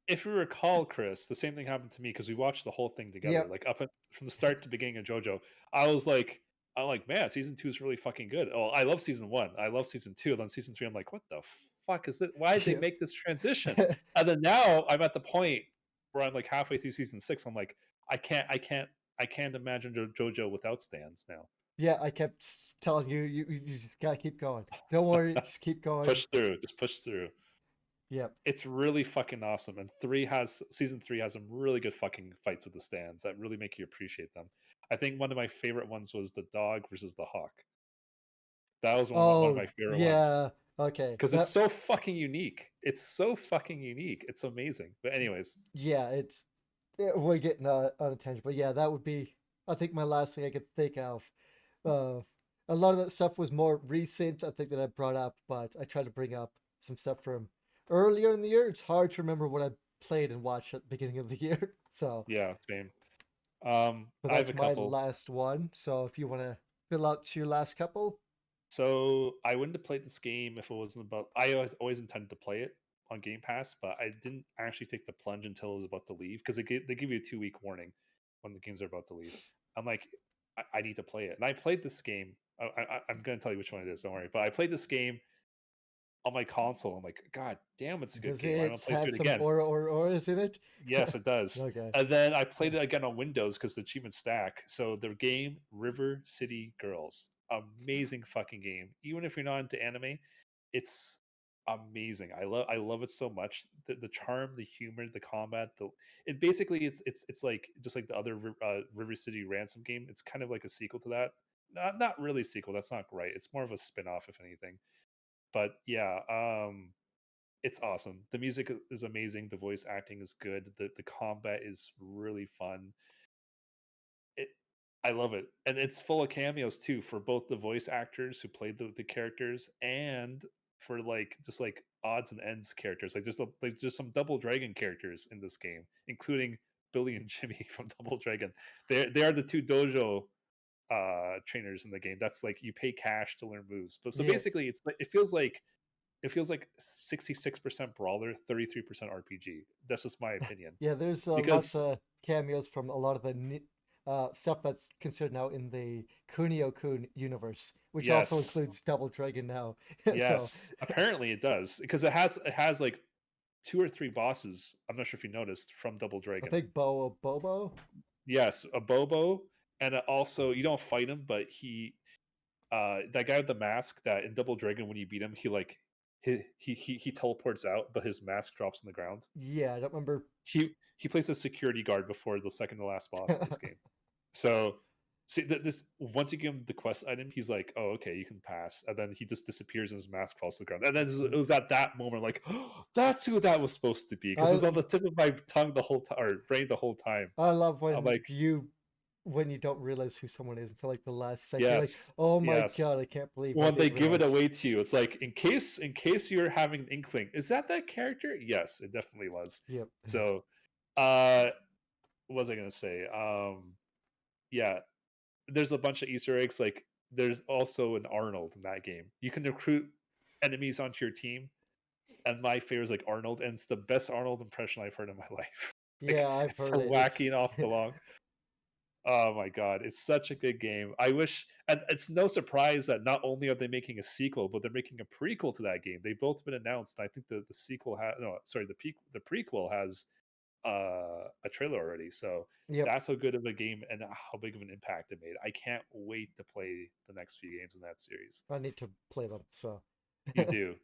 if you recall, Chris, the same thing happened to me because we watched the whole thing together, Yep. like from the start to beginning of JoJo. I'm like, man, season two is really fucking good. Oh, I love season one. I love season two. And then season three, I'm like, what the fuck is it? Why did they Yep. make this transition? And then now I'm at the point where I'm like halfway through season six. I'm like, I can't imagine JoJo without stands now. Yeah, I kept telling you, you just gotta keep going. Don't worry, just keep going. Push through, just push through. Yep. It's really fucking awesome. And season three has some really good fucking fights with the stands that really make you appreciate them. I think one of my favorite ones was the dog versus the hawk. That was one of Oh my favorite ones yeah. Okay. because it's That so fucking unique. It's so fucking unique. It's amazing. But anyways, yeah. We're getting on a tangent, but yeah, that would be, I think, my last thing I could think of. Uh, a lot of that stuff was more recent, I think, that I brought up, but I tried to bring up some stuff from earlier in the year. It's hard to remember what I played and watched at the beginning of the year. So, yeah, same. but I have that's a my couple. last one. So if you want to fill out your last couple, So I wouldn't have played this game if it wasn't about. I always intended to play it on Game Pass, but I didn't actually take the plunge until it was about to leave because they give you a 2 week warning when the games are about to leave. I'm like, I need to play it, and I played this game. I'm going to tell you which one it is. Don't worry, but I played this game on my console. I'm like, God damn, it's a good does game. I'm gonna it play through have it some again. auras in it? Yes, it does. Okay. And then I played it again on Windows because the achievement stack. So the game River City Girls, amazing fucking game. Even if you're not into anime, it's amazing. I love it so much. The charm, the humor, the combat. It basically it's like just like the other River City Ransom game. It's kind of like a sequel to that. Not really sequel. That's not right. It's more of a spin off, if anything. But yeah, it's awesome. The music is amazing. The voice acting is good. The combat is really fun. It I love it. And it's full of cameos too for both the voice actors who played the characters and for like just like odds and ends characters. Like just some Double Dragon characters in this game, including Billy and Jimmy from Double Dragon. They are the two dojo trainers in the game. That's like you pay cash to learn moves. But so Yeah. basically it feels like 66% brawler, 33% RPG. That's just my opinion. Yeah, there's lots Because of cameos from a lot of the stuff that's considered now in the Kunio-kun universe, which also yes, includes Double Dragon now. So yes, apparently it does because it has like two or three bosses. I'm not sure if you noticed from Double I Dragon. think Bobo. Yes, a Bobo, and also you don't fight him, but that guy with the mask that in Double Dragon when you beat him, he teleports out, but his mask drops on the ground. Yeah, I don't remember. He plays a security guard before the second to last boss in this game. So see that this once you give him the quest item, he's like, "Oh, okay, you can pass," and then he just disappears and his mask falls to the ground. And then it was at that moment, like, oh, that's who that was supposed to be, because it I was on the tip of my tongue the whole time, or brain the whole time. I love I'm like, when you don't realize who someone is until like the last second. You're like, yes, oh my yes. god, I can't believe I When they didn't give it realize. away to you, it's like in case you're having an inkling, is that character? Yes, it definitely was. Yep. So, uh, what was I gonna say? Yeah, there's a bunch of Easter eggs. Like there's also an Arnold in that game. You can recruit enemies onto your team, and my favorite is like Arnold, and it's the best Arnold impression I've heard in my life. Yeah, Like I've it's heard so it. wacky and off the long. Oh my god, it's such a good game. I wish, and it's no surprise that not only are they making a sequel, but they're making a prequel to that game. They've both been announced. I think the sequel has no, sorry, the prequel has a trailer already. So Yep. that's how good of a game and how big of an impact it made. I can't wait to play the next few games in that series. I need to play them. So You do.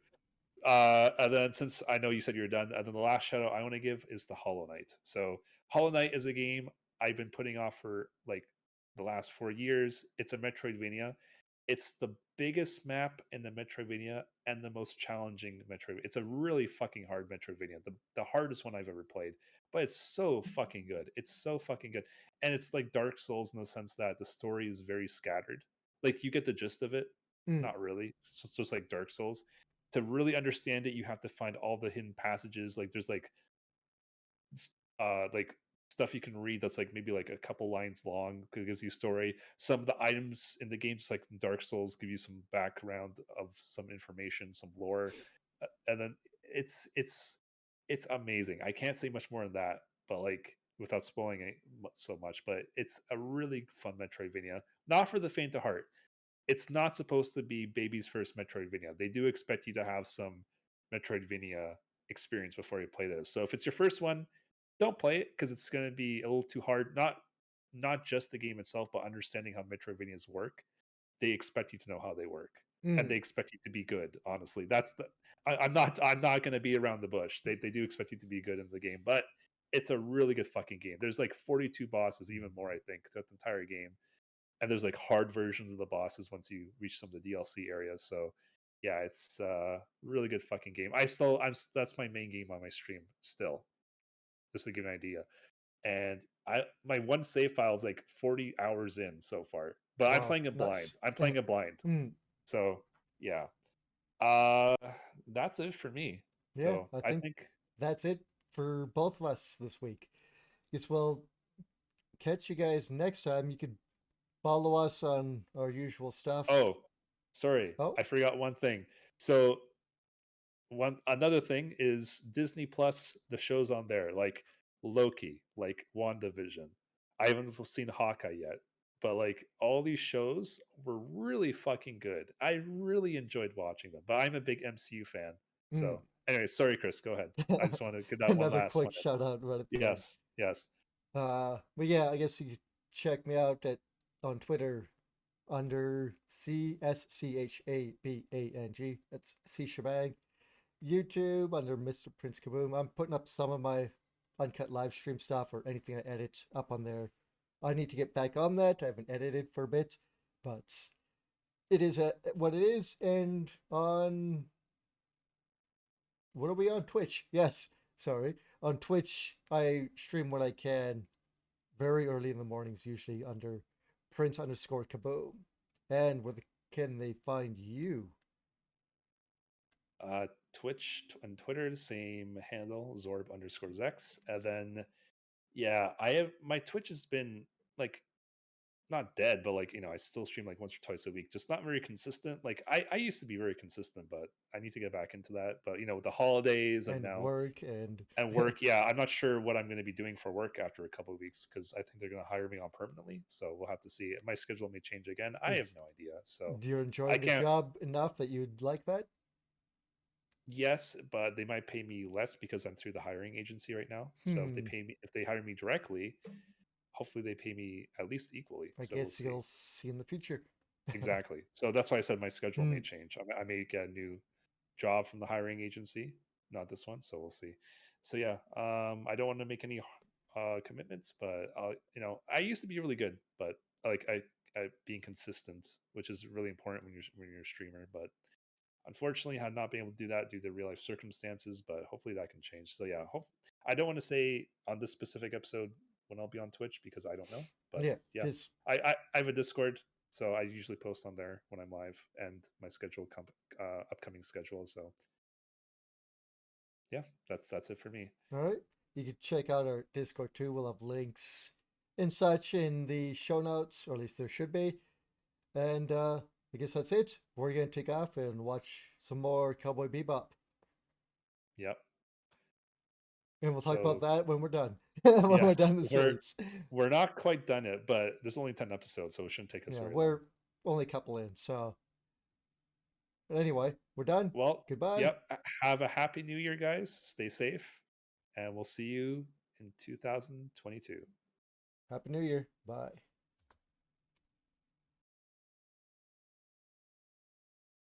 And then since I know you said you're done, and then the last shout out I want to give is the Hollow Knight. So Hollow Knight is a game I've been putting off for like the last 4 years. It's a Metroidvania. It's the biggest map in the Metroidvania and the most challenging Metroid. It's a really fucking hard Metroidvania. The hardest one I've ever played. But it's so fucking good. It's so fucking good. And it's like Dark Souls in the sense that the story is very scattered. Like you get the gist of it. Mm, Not really. It's just like Dark Souls. To really understand it, you have to find all the hidden passages. Like there's like stuff you can read that's like maybe like a couple lines long. 'Cause it gives you story. Some of the items in the games, like Dark Souls, give you some background of some information, some lore, and then it's amazing. I can't say much more than that, but like without spoiling it so much. But it's a really fun Metroidvania, not for the faint of heart. It's not supposed to be baby's first Metroidvania. They do expect you to have some Metroidvania experience before you play this. So if it's your first one, don't play it because it's going to be a little too hard. Not just the game itself, but understanding how Metroidvanias work. They expect you to know how they work, and they mm. expect you to be good. Honestly, that's the. I'm not going to be around the bush. They do expect you to be good in the game, but it's a really good fucking game. There's like 42 bosses, even more, I think, throughout the entire game, and there's like hard versions of the bosses once you reach some of the DLC areas. So yeah, it's really good fucking game. That's my main game on my stream still, just to give you an idea. And I my one save file is like 40 hours in so far, but I'm Wow, playing it blind. nice. I'm playing it blind. Mm, So yeah, uh, that's it for me. yeah, So I I think think that's it for both of us this week. Guess we'll catch you guys next time. You could follow us on our usual stuff. oh, sorry, Oh, I forgot one thing. So one another thing is Disney Plus, the shows on there, like Loki, like WandaVision. I haven't seen Hawkeye yet, but like all these shows were really fucking good. I really enjoyed watching them, but I'm a big MCU fan. mm. So anyway, sorry, Chris, go ahead. I just want to get that one Another last quick one shout out right at in. the end. Yes, yes. But yeah, I guess you could check me out at on Twitter under CSCHABANG. That's C Shebang. YouTube under MrPrinceKaboom. I'm putting up some of my uncut live stream stuff or anything I edit up on there. I need to get back on that. I haven't edited for a bit, but it is what it is. And on what are we on Twitch? Yes, sorry. On Twitch, I stream when I can, very early in the mornings, usually under Prince_Kaboom. And where can they find you? Twitch and Twitter, the same handle, Zorb_Zex. And then yeah, I have my Twitch has been like not dead, but like I still stream like once or twice a week. Just not very consistent. Like I used to be very consistent, but I need to get back into that. But with the holidays and And now work and and work, yeah, I'm not sure what I'm going to be doing for work after a couple of weeks because I think they're going to hire me on permanently. So we'll have to see. My schedule may change again. I have is no idea. So do you I enjoy the can't. job enough that you'd like that? Yes, but they might pay me less because I'm through the hiring agency right now. So Hmm. if they hire me directly, hopefully they pay me at least equally. I So we'll guess see. you'll see in the future. Exactly. So that's why I said my schedule may Hmm. change. I may get a new job from the hiring agency, not this one. So we'll see. So yeah, I don't want to make any commitments, but I used to be really good, but like I being consistent, which is really important when you're a streamer. But unfortunately, had not been able to do that due to real life circumstances. But hopefully that can change. So yeah, I don't want to say on this specific episode when I'll be on Twitch because I don't know. But Yeah, yeah, just I have a Discord, so I usually post on there when I'm live and my upcoming schedule. So yeah, that's it for me. all right. You can check out our Discord too. We'll have links and such in the show notes, or at least there should be. And I guess that's it. We're gonna take off and watch some more Cowboy Bebop, Yep. and we'll talk about So that when we're done. When we're yes, done the series. we're not quite done yet, but there's only 10 episodes, so it shouldn't take us Yeah, very long. we're only a couple in. So, but anyway, we're done. Well, Goodbye. yep. Have a happy new year, guys. Stay safe, and we'll see you in 2022. Happy New Year. Bye.